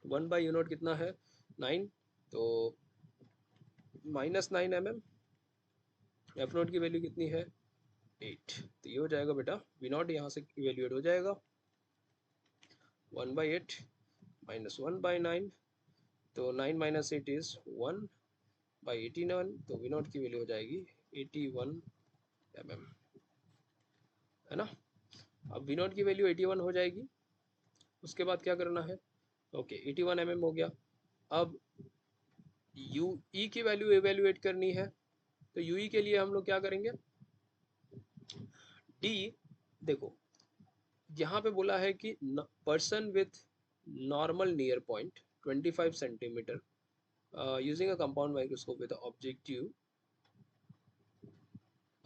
1 by u naught कितना है 9, तो -9 mm, f naught की वैल्यू कितनी है 8, तो ये हो जाएगा बेटा v naught यहाँ से इवेल्युएट हो जाएगा 1 by 8 minus 1 by 9, तो 9 minus 8 is 1 by 81, तो v naught की वैल्यू हो जाएगी 81 mm, है ना। अब वी नॉट की वैल्यू 81 हो जाएगी, उसके बाद क्या करना है, ओके 81 mm हो गया। अब यू ई की वैल्यू एवेल्युएट करनी है, तो यू ई के लिए हम लोग क्या करेंगे, डी, देखो यहाँ पे बोला है कि person with normal near point 25 centimetre using a compound microscope with objective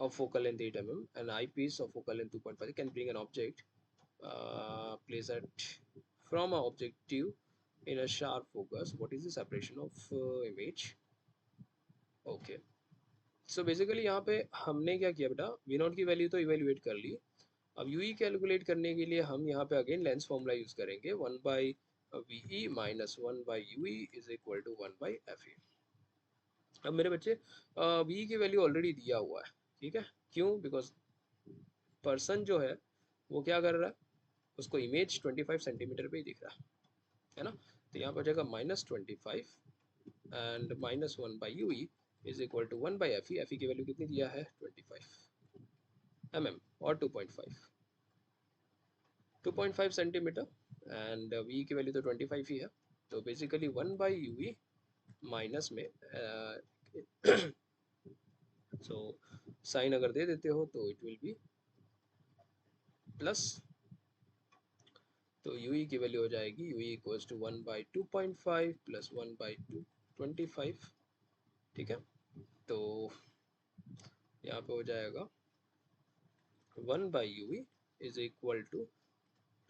of focal length 8 mm and eyepiece of focal length 2.5 can bring an object placed at from an objective in a sharp focus. What is the separation of image? Okay, so basically यहाँ पे हमने क्या किया बेटा, V naught की value तो evaluate कर ली। अब यू ई कैलकुलेट करने के लिए हम यहाँ पे अगेन लेंस फॉर्मूला यूज करेंगे, 1 by V E minus 1 by U E is equal to 1 by F E. अब मेरे बच्चे वी की वैल्यू ऑलरेडी दिया हुआ है, ठीक है, क्यों, बिकॉज पर्सन जो है वो क्या कर रहा है, उसको इमेज 25 सेंटीमीटर पे ही दिख रहा है ना। तो यहाँ पर हो जाएगा -25 and -1/UE is equal to 1/FE। F E की वैल्यू कितनी दिया है 25 mm और 2.5 सेंटीमीटर, एंड वी की वैल्यू तो 25 ही है। तो बेसिकली 1/UE माइनस में सो साइन अगर दे देते हो तो इट विल बी प्लस, तो यू ई की वैल्यू हो जाएगी U E equals to 1/2.5 plus 1/225। ठीक है, तो यहाँ पे हो जाएगा 1/UE is equal to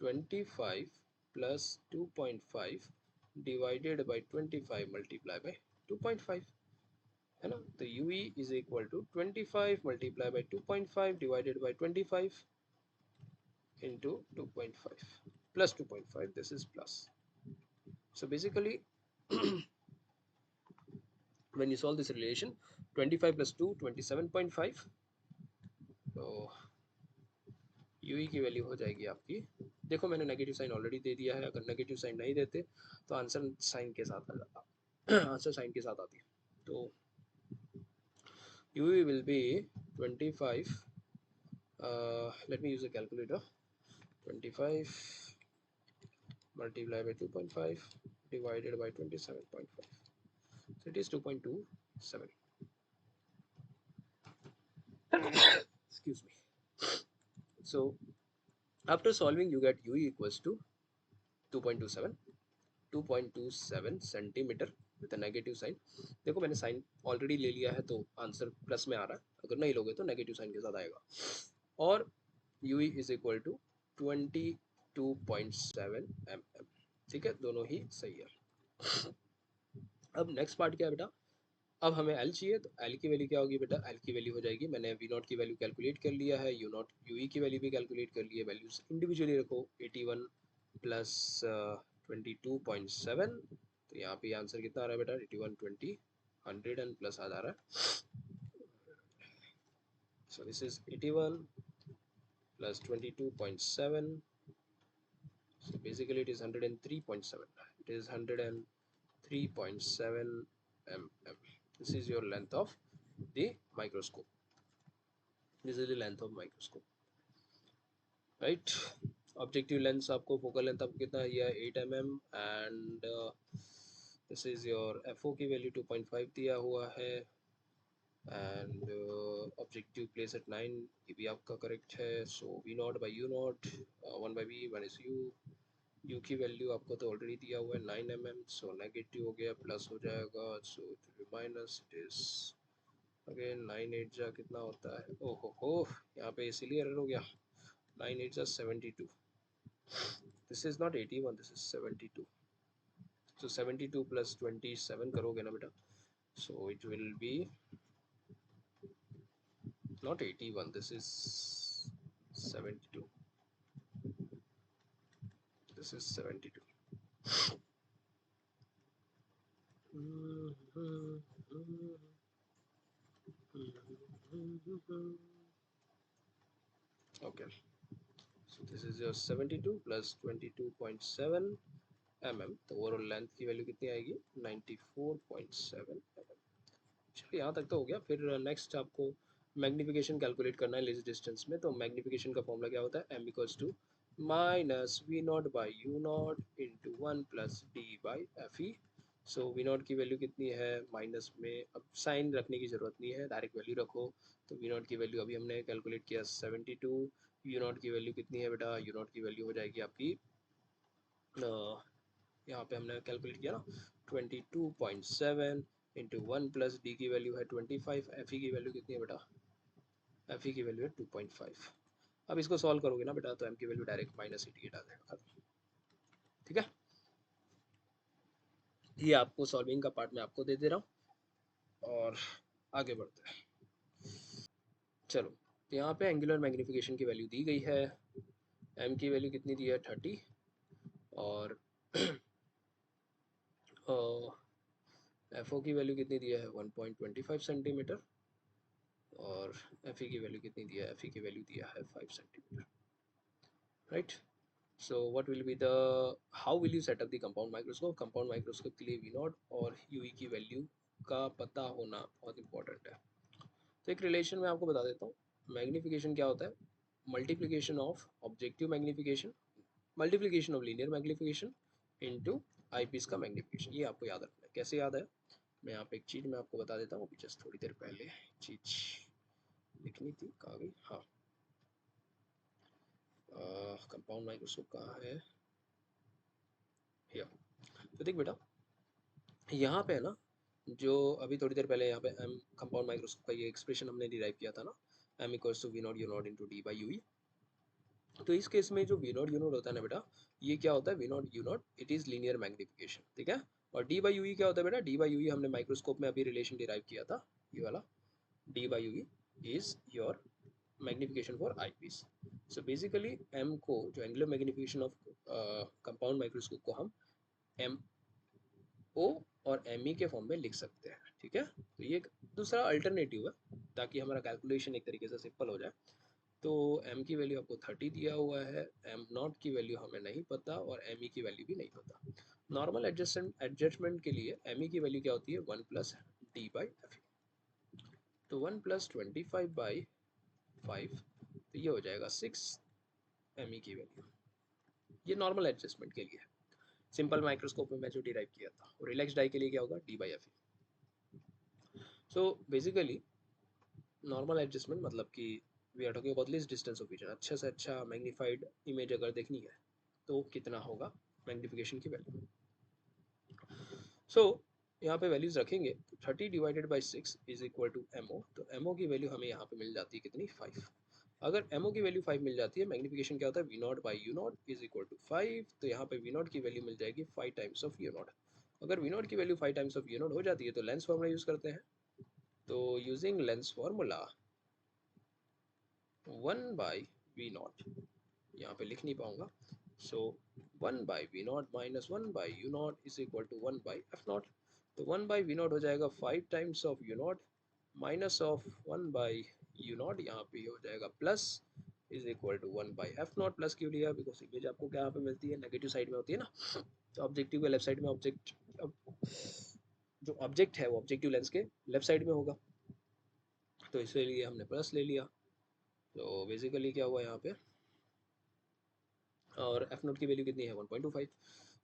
25 plus 2.5 divided by 25 multiply by 2.5, है ना। तो U E is equal to 25 multiply by 2.5 divided by 25, into 2.5 plus 2.5, this is plus. So basically when you solve this relation, 25 plus 2 27.5, तो u e की value हो जाएगी आपकी, देखो मैंने नेगेटिव साइन ऑलरेडी दे दिया है, अगर नेगेटिव साइन नहीं देते तो आंसर साइन के साथ आ जाता आंसर साइन के साथ आती, तो U E will be 25, let me use a calculator, 25 multiplied by 2.5 divided by 27.5, so it is 2.27. Excuse me. So after solving you get UE equals to 2.27 2.27 centimetre with negative sign, देखो मैंने sign already ले लिया है तो answer plus में आ रहा है, अगर नहीं लोगे तो नेगेटिव साइन के साथ आएगा, और UE is equal to 22.7 mm, ठीक है, दोनों ही सही है। अब नेक्स्ट पार्ट क्या है बेटा, अब हमें L चाहिए, तो L की वैल्यू क्या होगी बेटा, L की वैल्यू हो जाएगी, मैंने V नॉट की वैल्यू कैलकुलेट कर लिया है, U नॉट UE की वैल्यू भी कैलकुलेट कर ली है, वैल्यूज इंडिविजुअली रखो, 81 प्लस 22.7, तो यहाँ पे आंसर कितना आ रहा है बेटा, 81 20 100 एंड प्लस आ जा रहा है, सो this is 81 plus 22.7, so basically it is 103.7, it is 103.7 mm. This is your length of the microscope, this is the length of microscope, right? Objective lens आपको, फोकल लेंथ आपको कितना दिया है, 8 mm, and this is your FO की value 2.5 दिया हुआ है, and objective place at 9, ये भी आपका करेक्ट है, सो V naught by U not 1 by V 1 is U की वैल्यू आपको तो ऑलरेडी दिया हुआ है 9 mm, सो नेगेटिव हो गया प्लस हो जाएगा, so it will minus, it is again 9 8 जा कितना होता है, ओहो हो, यहाँ पे इसीलिए एरर हो गया, 9 8 जा 72, this is not 81, this is 72, so 72 plus 27 करोगे ना बेटा, so it will be not 81, this is 72, this is 72. Okay, so this is your 72 plus 22.7 mm, तो ओवरऑल लेंथ की वैल्यू कितनी आएगी, 94.7 mm। चलिए यहाँ तक तो हो गया, फिर नेक्स्ट आपको मैग्निफिकेशन कैलकुलेट करना है लेज़र डिस्टेंस में, तो मैग्निफिकेशन का फॉर्मूला क्या होता है, m equals to minus V naught by U naught into 1 plus D by FE, so V naught की वैल्यू कितनी है माइनस में, अब साइन रखने की ज़रूरत नहीं है, डायरेक्ट वैल्यू रखो, तो V नॉट की वैल्यू अभी हमने कैलकुलेट किया 72, U नॉट की वैल्यू कितनी है बेटा, U नॉट की वैल्यू हो जाएगी आपकी, यहाँ पे हमने कैलकुलेट किया ना 22.7 इंटू 1 प्लस डी की वैल्यू है 25, एफ ई की वैल्यू कितनी है बेटा, एफ ई की वैल्यू है 2.5, अब इसको सॉल्व करोगे ना बेटा तो एम की वैल्यू डायरेक्ट माइनस 88 आ जाएगा, ठीक है, ये आपको सॉल्विंग का पार्ट मैं आपको दे दे रहा हूँ, और आगे बढ़ते हैं। चलो, तो यहाँ पे एंगुलर मैग्निफिकेशन की वैल्यू दी गई है, एम की वैल्यू कितनी दी है 30, और एफ ओ की वैल्यू कितनी दी है 1.25 सेंटीमीटर, और एफ ई की वैल्यू कितनी दिया है, एफ ई की वैल्यू दिया है 5 centimetre, right. So what will be the, how will you set up the compound microscope, compound microscope के लिए वी नॉट और यूई की वैल्यू का पता होना बहुत इंपॉर्टेंट है, तो एक रिलेशन मैं आपको बता देता हूँ, मैग्निफिकेशन क्या होता है, multiplication of objective magnification, multiplication of linear magnification into eyepiece का मैग्निफिकेशन, ये आपको याद रखना है, कैसे याद है, मैं यहाँ पे एक चीज़ मैं आपको बता देता हूँ, अभी जस्ट थोड़ी देर पहले चीज़ लिखनी थी, कहाँ गई, हाँ, कंपाउंड माइक्रोस्कोप कहाँ है, या, तो देख बेटा यहाँ पे है ना, जो अभी थोड़ी देर पहले यहाँ पे एम कंपाउंड माइक्रोस्कोप का ये एक्सप्रेशन हमने डिराइव किया था ना, M equals to V naught U naught into D by U E, तो इस केस में जो वी नॉट यू नॉट होता है ना बेटा, ये क्या होता है, V naught U naught it is linear magnification, ठीक है, और डी बाई यूई क्या होता है बेटा, डी बाई यूई हमने माइक्रोस्कोप में अभी रिलेशन डिराइव किया था, ये वाला D by U E is your magnification for eyepiece. So basically M को, जो angular magnification of compound microscope को हम एम ओ और एम ई के फॉर्म में लिख सकते हैं, ठीक है। तो ये एक दूसरा अल्टरनेटिव है ताकि हमारा कैलकुलेशन एक तरीके से सिंपल हो जाए। तो एम की वैल्यू आपको 30 दिया हुआ है, एम नॉट की वैल्यू हमें नहीं पता और एम ई की वैल्यू भी नहीं पता। नॉर्मल एडजस्टमेंट के लिए एम ई की वैल्यू क्या होती है, 1 प्लस डी बाई एफ। तो 1 प्लस 25 बाई 5, तो ये हो जाएगा 6 एम ई की वैल्यू। ये नॉर्मल एडजस्टमेंट के लिए है। सिंपल माइक्रोस्कोप में मैं जो डिराइव किया था, और रिलैक्स डाई के लिए क्या होगा, D by F. So basically normal adjustment मतलब कि we are talking about least distance of vision. अच्छे से अच्छा मैग्नीफाइड इमेज अगर देखनी है तो कितना होगा मैग्नीफिकेशन की वैल्यू। सो यहाँ पे वैल्यूज रखेंगे, 30 divided by 6 is equal to M O. तो एमओ की वैल्यू हमें यहाँ पे मिल जाती है कितनी, 5। अगर एमओ की वैल्यू 5 मिल जाती है, मैग्नीफिकेशन क्या होता है, V naught by U naught is equal to 5। तो यहाँ पे वी नॉट की वैल्यू मिल जाएगी 5 टाइम्स ऑफ यू नॉट। अगर वी नॉट की value 5 times of U naught हो जाती है तो लेंस फॉर्मूला यूज करते हैं। तो using lens formula 1 by V naught, यहाँ पे लिख नहीं पाऊंगा। So 1 by V naught minus 1 by U naught is equal to 1 by F naught. तो 1 बाई वी नॉट हो जाएगा 5 times of U naught minus of 1 by U naught, यहाँ पे हो जाएगा plus is equal to 1 by F naught. Plus क्यों लिया, because image आपको क्या यहाँ पे मिलती है, नेगेटिव साइड में होती है ना। तो ऑब्जेक्टिव के लेफ्ट साइड में ऑब्जेक्ट, जो ऑब्जेक्ट है वो ऑब्जेक्टिव लेंस के लेफ्ट साइड में होगा, तो इसलिए हमने प्लस ले लिया। तो बेसिकली क्या हुआ यहाँ पे, और एफ नोट की वैल्यू कितनी है, 1.25।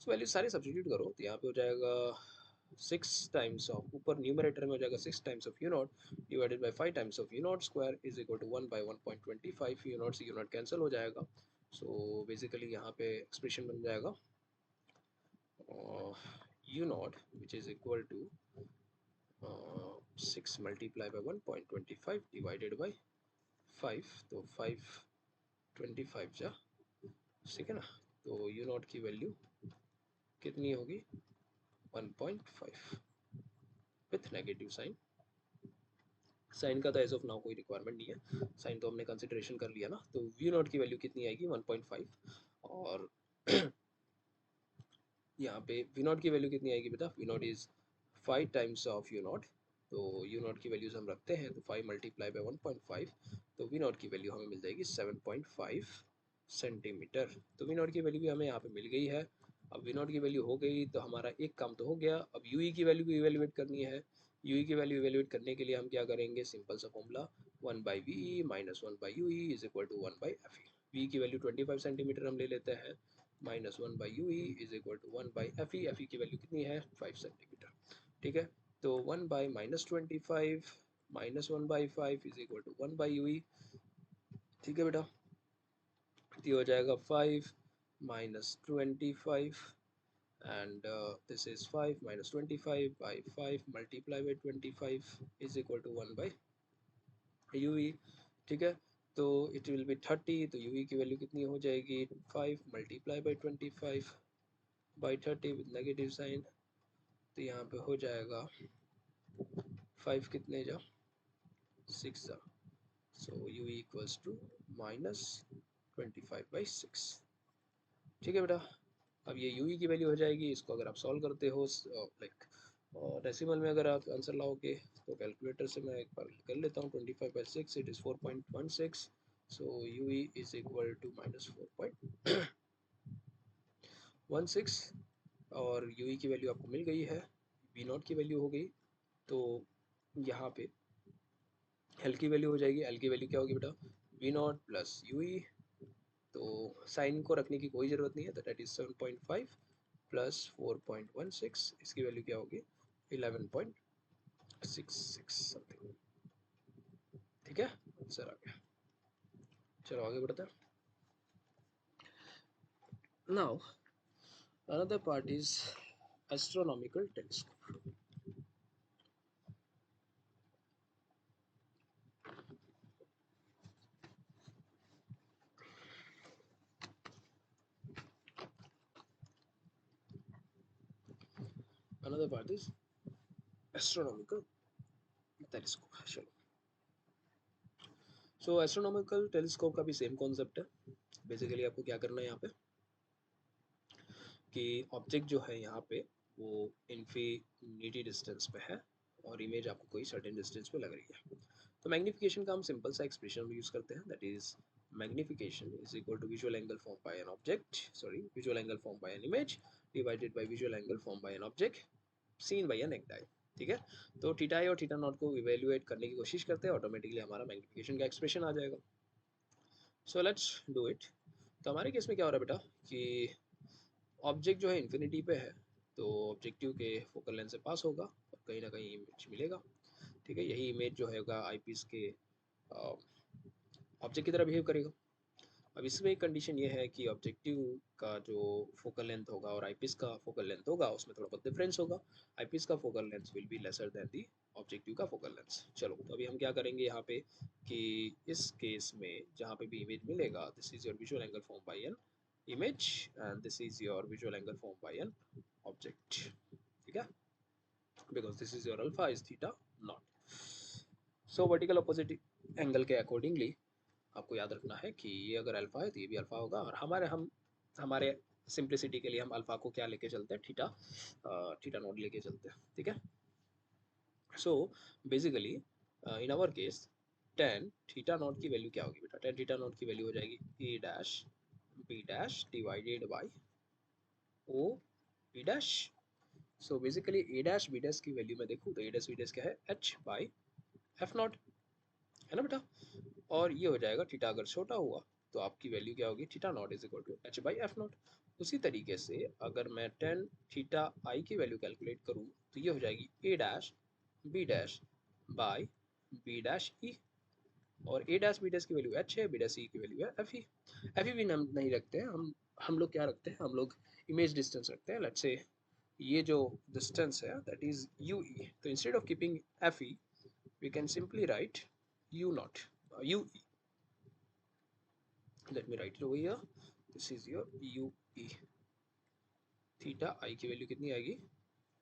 सो वैल्यू सारी सब्स्टिट्यूट करो तो यहाँ पे हो जाएगा 6 टाइम्स ऑफ, ऊपर न्यूमरेटर में हो जाएगा 6 times of U naught divided by 5 times of U naught square is equal to 1 by 1.25। U naught से यू नॉट कैंसिल हो जाएगा। सो बेसिकली यहाँ पे एक्सप्रेशन बन जाएगा U naught which is equal to 6 multiply by 1.25 divided by 5। तो 5 25 जा, ठीक है ना। तो यू नॉट की वैल्यू कितनी होगी, 1.5 विथ नेगेटिव साइन। साइन का तो एज ऑफ नाउ कोई रिक्वायरमेंट नहीं है, साइन तो हमने कंसिडरेशन कर लिया ना। तो वी नॉट की वैल्यू कितनी आएगी, 1.5। और यहाँ पे वी नॉट की वैल्यू कितनी आएगी बेटा, V naught is 5 times of U naught. तो यू नॉट की वैल्यूज हम रखते हैं, तो 5 मल्टीप्लाई बाई 1.5, तो वी नॉट की वैल्यू हमें मिल जाएगी 7.5 सेंटीमीटर। तो वी नॉट की वैल्यू भी हमें यहाँ पे मिल गई है। अब वी नॉट की वैल्यू हो गई तो हमारा एक काम तो हो गया। अब यू ई की वैल्यू भी इवेल्युएट करनी है। यू ई की वैल्यू इवेल्युएट करने के लिए हम क्या करेंगे, सिंपल सा formula 1 by V E minus 1 by U E is equal to 1 by F E. V की वैल्यू 25 सेंटीमीटर हम ले लेते हैं, minus 1 by U E is equal to 1 by F E की वैल्यू कितनी है, 5 सेंटीमीटर, ठीक है। तो 1 by minus 25 minus 1 by 5 is equal to 1 by U E, ठीक है बेटा। ये हो जाएगा 5 minus 25 and this is 5 minus 25 by 5 multiply by 25 is equal to 1 by ue, ठीक है। तो इट विल बी 30, तो ue की वैल्यू कितनी हो जाएगी, 5 multiply by 25 by 30 with negative sign. तो यहाँ पे हो जाएगा 5 कितने जा, 6 जा। सो ue इक्वल्स टू माइनस 25/6, ठीक है बेटा। अब ये यूई की वैल्यू हो जाएगी। इसको अगर आप सॉल्व करते हो लाइक डेसिमल में अगर आप आंसर लाओगे तो कैलकुलेटर से मैं एक बार कर लेता हूँ, 25/6 it is 4.16। So U E is equal to minus 4.16 और यूई की वैल्यू आपको मिल गई है, वी नॉट की वैल्यू हो गई। तो यहाँ पे एल की वैल्यू हो जाएगी, एल की वैल्यू क्या होगी बेटा, वी नॉट प्लस यूई। तो साइन को रखने की कोई ज़रूरत नहीं है, तो डेट इज 7.5 प्लस 4.16, इसकी वैल्यू क्या होगी, 11.66 समथिंग, ठीक है। आंसर आ गया। चलो आगे बढ़ते हैं। Now another part is astronomical telescope. Another part is astronomical telescope. चलो, सो एस्ट्रोनॉमिकल टेलीस्कोप का भी सेम कॉन्सेप्ट है। बेसिकली आपको क्या करना है यहाँ पे कि ऑब्जेक्ट जो है यहाँ पे वो इन्फिनिटी डिस्टेंस पे है और इमेज आपको कोई सर्टेन डिस्टेंस पे लग रही है। तो मैग्निफिकेशन का हम सिंपल सा एक्सप्रेशन यूज करते हैं, that is magnification is equal to visual angle form by an object, sorry visual angle form by an image divided by visual angle form by an object seen by an naked eye. ठीक है, तो theta आई और theta not को evaluate करने की कोशिश करते हैं, ऑटोमेटिकली हमारा मैग्निफिकेशन का एक्सप्रेशन आ जाएगा। So let's do it. तो हमारे केस में क्या हो रहा है बेटा कि ऑब्जेक्ट जो है इन्फिनिटी पे है, तो ऑब्जेक्टिव के फोकल लेंथ से पास होगा और कहीं ना कहीं इमेज मिलेगा। ठीक है, यही इमेज जो है आईपीस के ऑब्जेक्ट की तरह बिहेव करेगा। अब इसमें एक कंडीशन ये है कि ऑब्जेक्टिव का जो फोकल लेंथ होगा और आईपीस का फोकल लेंथ होगा उसमें थोड़ा बहुत डिफरेंस होगा। आईपीस का focal length will be lesser than the objective का फोकल लेंथ। चलो तो अभी हम क्या करेंगे यहाँ पे कि इस केस में जहाँ पे भी इमेज मिलेगा, this is your visual angle form by an image and this is your visual angle formed by an object. ठीक है, because this is your alpha is theta not. So vertical opposite angle के accordingly आपको याद रखना है कि ये अगर अल्फा है तो ये भी अल्फा होगा, और हमारे सिंप्लिसिटी के लिए हम अल्फा को क्या लेके चलते हैं, थीटा थीटा नॉट लेके चलते हैं। ठीक है, so basically in our case tan theta not की वैल्यू क्या होगी बेटा, टेन थीटा नॉट की वैल्यू हो जाएगी A dash B dash divided by O B dash. So basically A dash B dash की वैल्यू में देखूँ तो ए डैश बी डैश क्या है, एच बाई एफ नॉट, है ना बेटा। और ये हो जाएगा थीटा अगर छोटा हुआ तो आपकी वैल्यू क्या होगी, theta not is equal to H by F naught. उसी तरीके से अगर मैं टेन थीटा आई की वैल्यू कैलकुलेट करूँ तो ये हो जाएगी A dash B dash by B dash E, और ए डैश बी डैश की वैल्यू एच है, बी डैश ई की वैल्यू है एफ ई। एफ ई भी हम नहीं रखते हैं, हम लोग क्या रखते हैं, हम लोग इमेज डिस्टेंस रखते हैं। लेट्स से ये जो डिस्टेंस है दैट इज यू ई, तो instead of keeping F E we can simply write u naught ue. Let me write it over here. This is your ue. Theta I की value कितनी आएगी,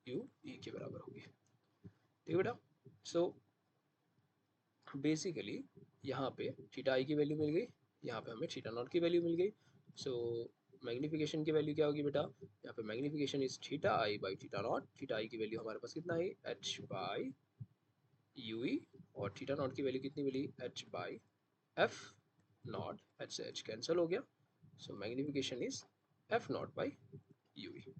you ई के बराबर होगी। ठीक है बेटा, सो बेसिकली यहाँ पे थीटा आई की वैल्यू मिल गई, यहाँ पे हमें थीटा नॉट की वैल्यू मिल गई। सो मैग्निफिकेशन की वैल्यू क्या होगी बेटा, यहाँ पे magnification is theta I by theta not. Theta I की वैल्यू हमारे पास कितना है, एच बाई यू ई, और थीटा नॉट की वैल्यू कितनी मिली, H by F not, H से एच कैंसिल हो गया। So magnification is F not by U E.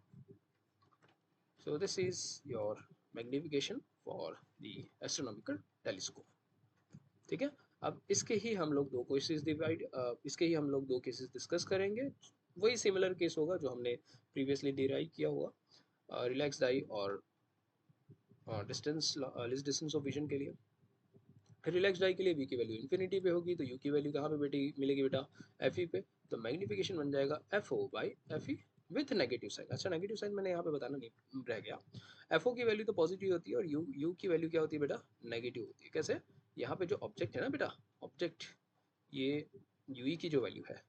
So this is your magnification for the astronomical telescope. ठीक है, अब इसके ही हम लोग दो केसेस डिस्कस करेंगे। वही सिमिलर केस होगा जो हमने प्रीवियसली डिराइव किया हुआ, रिलैक्स डाई और distance list distance of vision के लिए। रिलैक्स डाई के लिए वी की वैल्यू इन्फिनिटी पे होगी, तो यू की वैल्यू कहाँ पे बेटी मिलेगी बेटा, एफ ई पे। तो मैग्निफिकेशन बन जाएगा F O by F E with negative sign. अच्छा नेगेटिव साइन मैंने यहाँ पे बताना नहीं रह गया, एफ ओ की वैल्यू तो पॉजिटिव होती है और यू की वैल्यू क्या होती है बेटा, नेगेटिव होती है। कैसे, यहाँ पे जो ऑब्जेक्ट है ना बेटा, ऑब्जेक्ट ये यू ई की जो वैल्यू है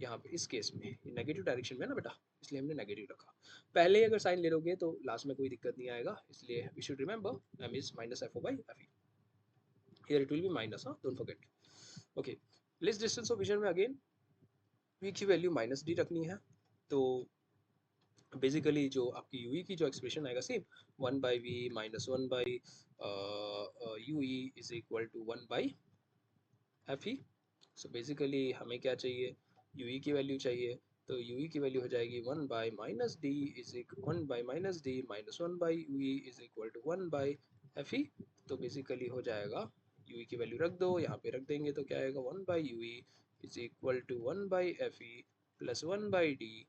यहाँ पे इस केस में ये नेगेटिव डायरेक्शन में है ना बेटा, इसलिए हमने नेगेटिव रखा। पहले ही अगर साइन ले लोगे तो लास्ट में कोई दिक्कत नहीं आएगा, इसलिए we should remember M is minus F O by F E. here it will be minus, don't forget. Okay, least distance of vision में again v की वैल्यू माइनस डी रखनी है। तो बेसिकली जो आपकी यू की जो एक्सप्रेशन आएगा same, one by V minus one by U is equal to one by F E. So basically हमें क्या चाहिए, यू की वैल्यू चाहिए, तो यू की वैल्यू हो जाएगी one by minus D is one by minus D minus one by U is equal to one by F E. तो बेसिकली हो जाएगा यू की वैल्यू रख दो, यहाँ पे रख देंगे तो क्या आएगा, one by U is equal to one by F E plus one by D.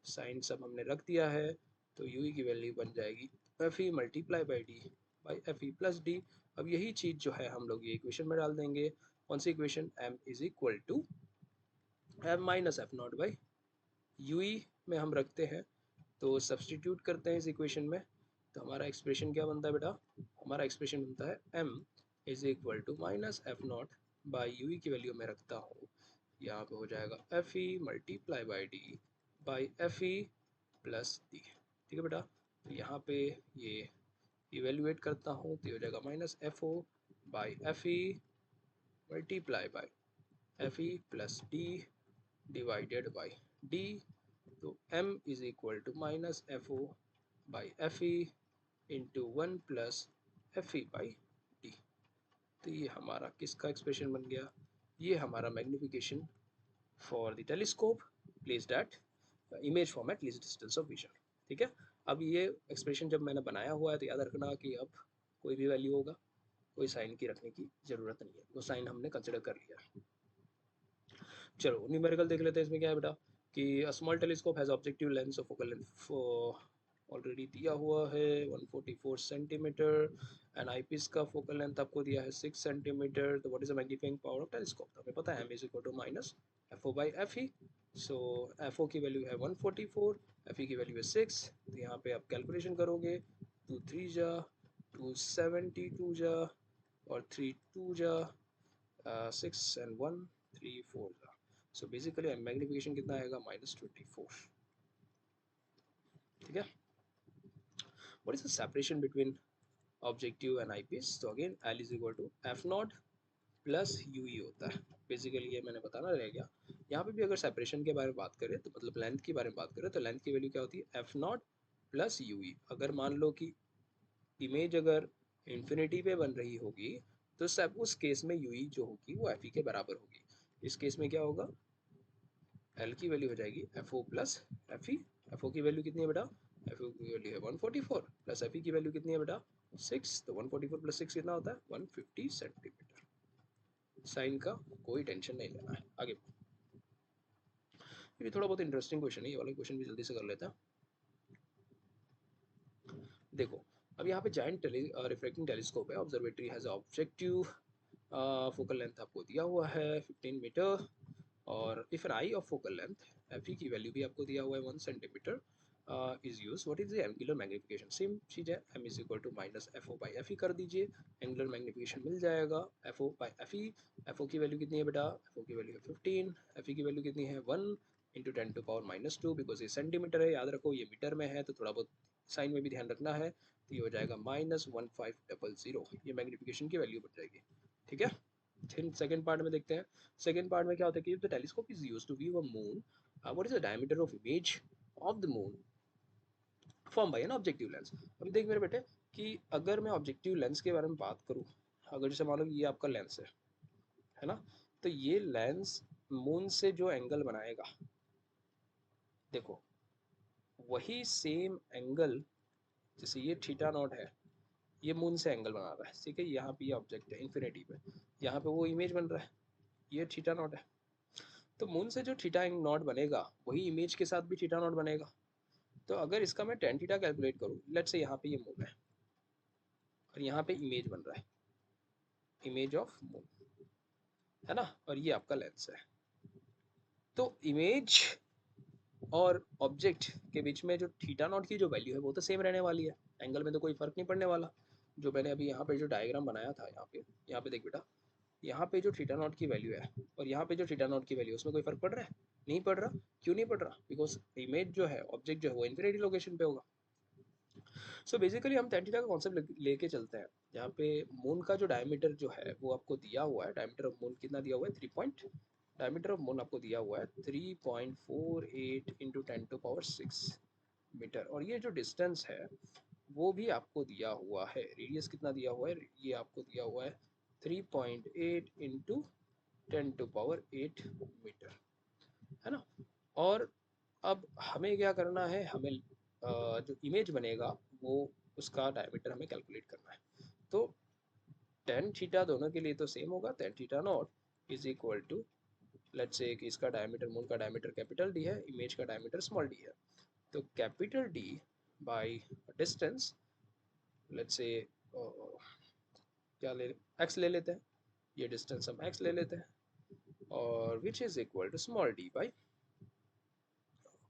Sign सब हमने रख दिया है, तो यू की वैल्यू बन जाएगी F E multiply by D by F E plus D. अब यही चीज़ जो है हम लोग ये इक्वेशन में डाल देंगे। कौन सी equation, m is equal to m minus F not by u में हम रखते हैं, तो सब्सटीट्यूट करते हैं इस इक्वेशन में। तो हमारा एक्सप्रेशन क्या बनता है बेटा, हमारा एक्सप्रेशन बनता है m is equal to minus F not by U की वैल्यू में रखता हूँ, यहाँ पे हो जाएगा F E multiply by D by F E plus D. ठीक है बेटा, तो यहाँ पे ये इवेल्युएट करता हूँ तो ये हो जाएगा minus F O by F E multiply by F E plus D divided by D. तो m is equal to minus F O by F E into one plus F E by D. तो ये हमारा किसका expression बन गया, ये हमारा magnification for the telescope placed at image form at least distance of vision. ठीक है, अब ये एक्सप्रेशन जब मैंने बनाया हुआ है तो याद रखना कि अब कोई भी वैल्यू होगा कोई साइन की रखने की जरूरत नहीं है, वो साइन हमने कंसिडर कर लिया। चलो न्यूमेरिकल देख लेते हैं, इसमें क्या है बेटा कि small telescope has objective lens of focal length already दिया हुआ है 144 सेंटीमीटर एंड आईपीस का फोकल लेंथ आपको दिया है 6 सेंटीमीटर। तो what is the magnifying power of telescope, तो हमें पता है m is equal to minus F O by F E. So F O की वैल्यू है 144, एफ ई की वैल्यू है 6। तो यहाँ पे आप कैलकुलेशन करोगे 2 3 जा 272 जा और 3 2 जा 6 एंड 1 3 4 जा। सो बेसिकली मैग्निफिकेशन कितना आएगा -24। ठीक है, what is the separation between objective and eyepiece, तो again l is equal to f naught plus you e होता है। बेसिकली ये मैंने बताना रह गया, यहाँ पे भी अगर सेपरेशन के बारे में बात करें तो मतलब लेंथ के बारे में बात करें तो लेंथ की वैल्यू क्या होती है एफ नॉट प्लस यू ई। अगर मान लो कि इमेज अगर इन्फिनिटी पे बन रही होगी तो सब उस केस में यू ई जो होगी वो एफ ई के बराबर होगी। इस केस में क्या होगा, एल की वैल्यू हो जाएगी F O plus F E. F O की वैल्यू कितनी है बेटा, एफ ओ की वैल्यू है 144 प्लस एफ ई की वैल्यू कितनी है बेटा 6। तो 144 प्लस 6 कितना होता है 150 सेंटीमीटर। साइन का कोई टेंशन नहीं लेना है। आगे ये भी थोड़ा बहुत इंटरेस्टिंग क्वेश्चन है, ये वाला क्वेश्चन भी जल्दी से कर लेते हैं। देखो अब यहाँ पे जायंट रिफ्रैक्टिंग टेलीस्कोप है, observatory has objective focal length आपको दिया हुआ है 15 मीटर और if an eye of focal length F E की वैल्यू भी आपको दिया हुआ है 1 centimetre is use, what is the angular magnification, same चीज है m is equal to minus F O by F E कर दीजिए, एंगुलर मैग्निफिकेशन मिल जाएगा F O by F E. F O की वैल्यू कितनी है बेटा, एफ ओ की वैल्यू है 15, एफ ई की वैल्यू कितनी है 1 इंटू 10 टू पावर -2, बिकॉज ये सेंटीमीटर है, याद रखो ये मीटर में है तो थोड़ा बहुत साइन में भी ध्यान रखना है। तो ये हो जाएगा -1500, ये मैग्निफिकेशन की वैल्यू बन जाएगी। ठीक है, फिर सेकंड पार्ट में देखते हैं। सेकंड पार्ट में क्या होता है कि the telescope is used to view a moon, what is the diameter of image of the moon form by an objective lens. अभी देख मेरे बेटे कि अगर मैं ऑब्जेक्टिव लेंस के बारे में बात करूं, अगर जैसे मान लो ये आपका लेंस है ना, तो ये लेंस मून से जो एंगल बनाएगा, देखो वही सेम एंगल, जैसे ये थीटा नॉट है, ये मून से एंगल बना रहा है, ठीक है, यहाँ पे ये ऑब्जेक्ट है इन्फिनिटी पे, यहाँ पे वो इमेज बन रहा है, ये थीटा नॉट है। तो मून से जो थीटा नॉट बनेगा वही इमेज के साथ भी थीटा नॉट बनेगा। तो अगर इसका मैं टेन थीटा कैलकुलेट करूँ, लेट्स से यहाँ पे ये मून है और यहाँ पे इमेज बन रहा है, इमेज ऑफ मून है ना, और ये आपका लेंस है। तो इमेज और ऑब्जेक्ट के बीच में जो थीटा नॉट की जो वैल्यू है वो तो सेम रहने वाली है, एंगल में तो कोई फर्क नहीं पड़ने वाला। जो मैंने अभी यहाँ पे जो डायग्राम बनाया था, यहाँ पे देख बेटा, यहाँ पे जो थीटा नॉट की वैल्यू है और यहाँ पे जो थीटा नॉट की वैल्यू है उसमें कोई फर्क पड़ रहा है, नहीं पड़ रहा। क्यों नहीं पड़ रहा, बिकॉज इमेज जो है, ऑब्जेक्ट जो है वो इन्फिनिटी लोकेशन पे होगा। सो बेसिकली हम tan थीटा का कॉन्सेप्ट लेके चलते हैं, जहाँ पे मून का जो डायमीटर जो है वो आपको दिया हुआ है, डायमीटर ऑफ मून कितना दिया हुआ है 3 पॉइंट, डायमीटर ऑफ मून आपको दिया हुआ है 3.48 इंटू 10⁶ मीटर, और ये जो डिस्टेंस है वो भी आपको दिया हुआ है, रेडियस कितना दिया हुआ है, ये आपको दिया हुआ है 3.8 इंटू 10⁸ मीटर, है ना। और अब हमें क्या करना है, हमें जो इमेज बनेगा वो उसका डायमीटर हमें कैलकुलेट करना है। तो टेन थीटा दोनों के लिए तो सेम होगा, tan theta not is equal to, let's say कि इसका डायमीटर, मून का डायमीटर कैपिटल डी है, इमेज का डायमीटर स्मॉल डी है। तो capital D by distance, let's say क्या ले, एक्स ले लेते हैं, ये डिस्टेंस हम एक्स ले लेते हैं, और which is equal to small D by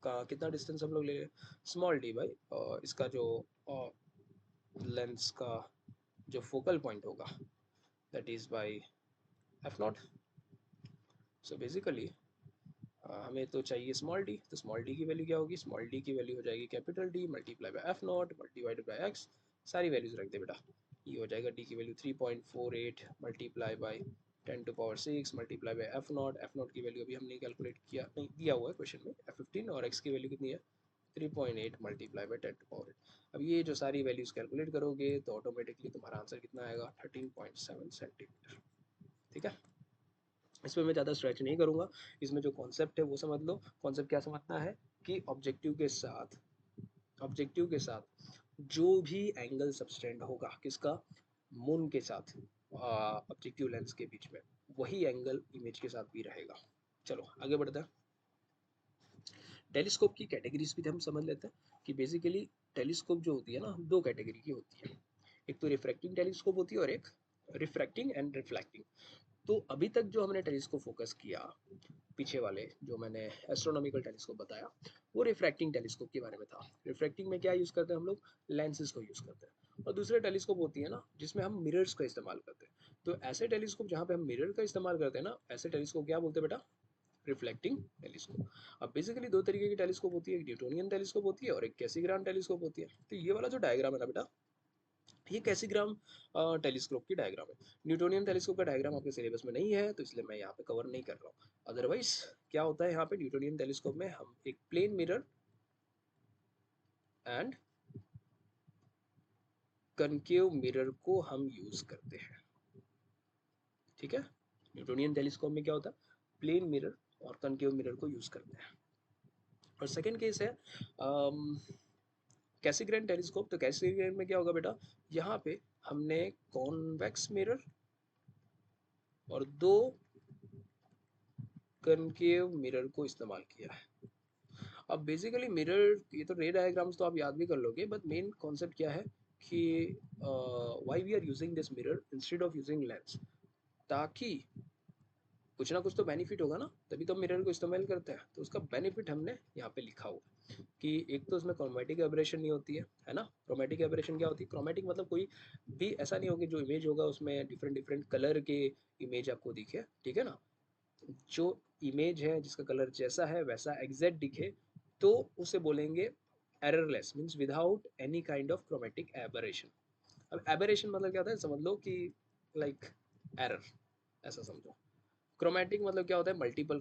का कितना डिस्टेंस हम लोग ले रहे हैं स्मॉल डी बाई इसका जो लेंस का जो फोकल पॉइंट होगा that is by F not. So basically हमें तो चाहिए स्मॉल डी, तो स्मॉल डी की वैल्यू क्या होगी, स्मॉल डी की वैल्यू हो जाएगी capital D multiply by F not divided by x, सारी वैल्यूज रख दे बेटा, ये हो जाएगा डी की value 3.48 multiply by 10⁻⁶ multiply by f0 की वैल्यू अभी हमने कैलकुलेट किया नहीं, दिया हुआ है क्वेश्चन में f15, और x की वैल्यू कितनी है 3.8 मल्टीप्लाई बाय 10⁻8। अब ये जो सारी वैल्यूज कैलकुलेट करोगे तो ऑटोमेटिकली तुम्हारा आंसर कितना आएगा 13.7 सेंटीमीटर। ठीक है, इसमें मैं ज़्यादा स्ट्रेच नहीं करूँगा, इसमें जो कॉन्सेप्ट है वो समझ लो। कॉन्सेप्ट क्या समझना है कि ऑब्जेक्टिव के साथ जो भी एंगल सबटेंड होगा किसका, मून के साथ ऑब्जेक्टिव लेंस के बीच में, वही एंगल इमेज के साथ भी रहेगा। चलो आगे बढ़ते हैं। टेलीस्कोप की कैटेगरीज भी हम समझ लेते हैं कि बेसिकली टेलीस्कोप जो होती है ना, दो कैटेगरी की होती है। एक तो रिफ्रैक्टिंग टेलीस्कोप होती है और एक रिफ्रैक्टिंग एंड रिफ्लेक्टिंग। तो अभी तक जो हमने टेलीस्कोप फोकस किया, पीछे वाले जो मैंने एस्ट्रोनॉमिकल टेलीस्कोप बताया, वो रिफ्रैक्टिंग टेलीस्कोप के बारे में था। रिफ्रैक्टिंग में क्या यूज़ करते हैं हम लोग, लेंसेज को यूज़ करते हैं। और दूसरे टेलीस्कोप होती है ना जिसमें हम मिरर्स का इस्तेमाल करते हैं। तो ऐसे टेलीस्कोप जहाँ पे हम मिरर का इस्तेमाल करते हैं ना, ऐसे टेलीस्कोप क्या बोलते हैं बेटा, रिफ्लेक्टिंग टेलीस्कोप। अब बेसिकली दो तरीके की टेलीस्कोप होती है, एक न्यूटोनियन टेलीस्कोप होती है और एक कैसीग्राम टेलीस्कोप होती है। तो ये वाला जो डायग्राम है ना बेटा, ये कैसीग्राम टेलीस्कोप की डायग्राम है। न्यूटोनियन टेलीस्कोप का डायग्राम आपके सिलेबस में नहीं है तो इसलिए मैं यहाँ पे कवर नहीं कर रहा हूँ। अदरवाइज क्या होता है यहाँ पे न्यूटोनियन टेलीस्कोप में हम एक plane mirror and concave mirror को हम यूज करते हैं। ठीक है, न्यूटोनियन टेलीस्कोप में क्या होता है, प्लेन मिरर और कनकेव मिरर को यूज करते हैं। और सेकेंड केस है कैसीग्राम टेलीस्कोप। तो कैसीग्राम में क्या होगा बेटा, यहाँ पे हमने कॉन्वेक्स मिरर और दो कनकेव मिरर को इस्तेमाल किया है। अब बेसिकली मिरर, ये तो रे डायग्राम्स तो आप याद भी कर लोगे, बट मेन कॉन्सेप्ट क्या है कि why we are using this mirror instead of using lens, ताकि कुछ ना कुछ तो बेनिफिट होगा ना, तभी तो मिरर को इस्तेमाल करते हैं। तो उसका बेनिफिट हमने यहाँ पे लिखा हुआ है कि एक तो उसमें क्रोमेटिक एबरेशन नहीं होती है ना। क्रोमेटिक एबरेशन क्या होती है, क्रोमेटिक मतलब कोई भी ऐसा नहीं होगा जो इमेज होगा उसमें डिफरेंट डिफरेंट कलर के इमेज आपको दिखे। ठीक है ना, जो इमेज है जिसका कलर जैसा है वैसा एग्जैक्ट दिखे तो उसे बोलेंगे errorless, means without any kind of chromatic aberration. अब एबरेशन मतलब क्या होता है, समझ लो कि लाइक एरर, ऐसा समझो। क्रोमेटिक मतलब क्या होता है, मल्टीपल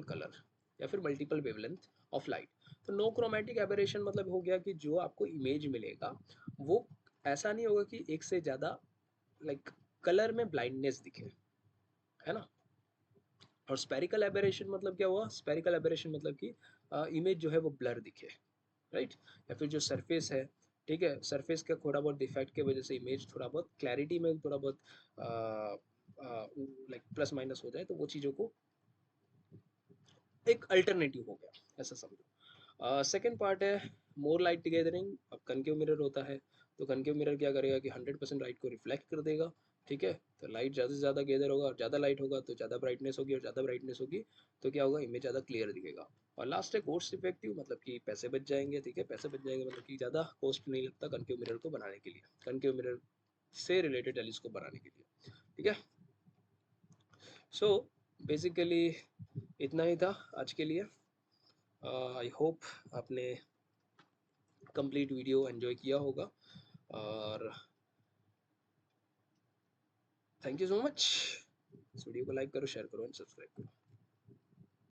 कलर या फिर मल्टीपल वेवलेंथ ऑफ लाइट। तो नो क्रोमेटिक एबरेशन मतलब हो गया कि जो आपको इमेज मिलेगा वो ऐसा नहीं होगा कि एक से ज़्यादा लाइक कलर में ब्लाइंडनेस दिखे, है ना। और स्पेरिकल एबरेशन मतलब क्या हुआ, स्पेरिकल एबरेशन मतलब कि इमेज जो है वो ब्लर दिखे, राइट। या फिर जो सरफेस है, ठीक है, सरफेस का थोड़ा बहुत डिफेक्ट की वजह से इमेज थोड़ा बहुत क्लैरिटी में थोड़ा बहुत लाइक प्लस माइनस हो जाए, तो वो चीज़ों को एक अल्टरनेटिव हो गया, ऐसा समझो। सेकेंड पार्ट है मोर लाइट गैदरिंग। अब कनकेव मिरर होता है, तो कनकेव मिरर क्या करेगा कि 100% लाइट को रिफ्लेक्ट कर देगा। ठीक है, तो लाइट ज़्यादा से ज़्यादा गैदर होगा और ज़्यादा लाइट होगा तो ज़्यादा ब्राइटनेस होगी, और ज़्यादा ब्राइटनेस होगी तो क्या होगा, इमेज ज़्यादा क्लियर दिखेगा। और लास्ट है कॉस्ट इफेक्टिव, मतलब कि पैसे बच जाएंगे। ठीक है, पैसे बच जाएंगे मतलब कि ज़्यादा कॉस्ट नहीं लगता कनकेव मिरर को बनाने के लिए, कनकेव मिरर से रिलेटेड टेलीस्कोप बनाने के लिए। ठीक है, सो बेसिकली इतना ही था आज के लिए। आई होप आपने कंप्लीट वीडियो एंजॉय किया होगा, और थैंक यू सो मच। इस वीडियो को लाइक करो, शेयर करो एंड सब्सक्राइब करो।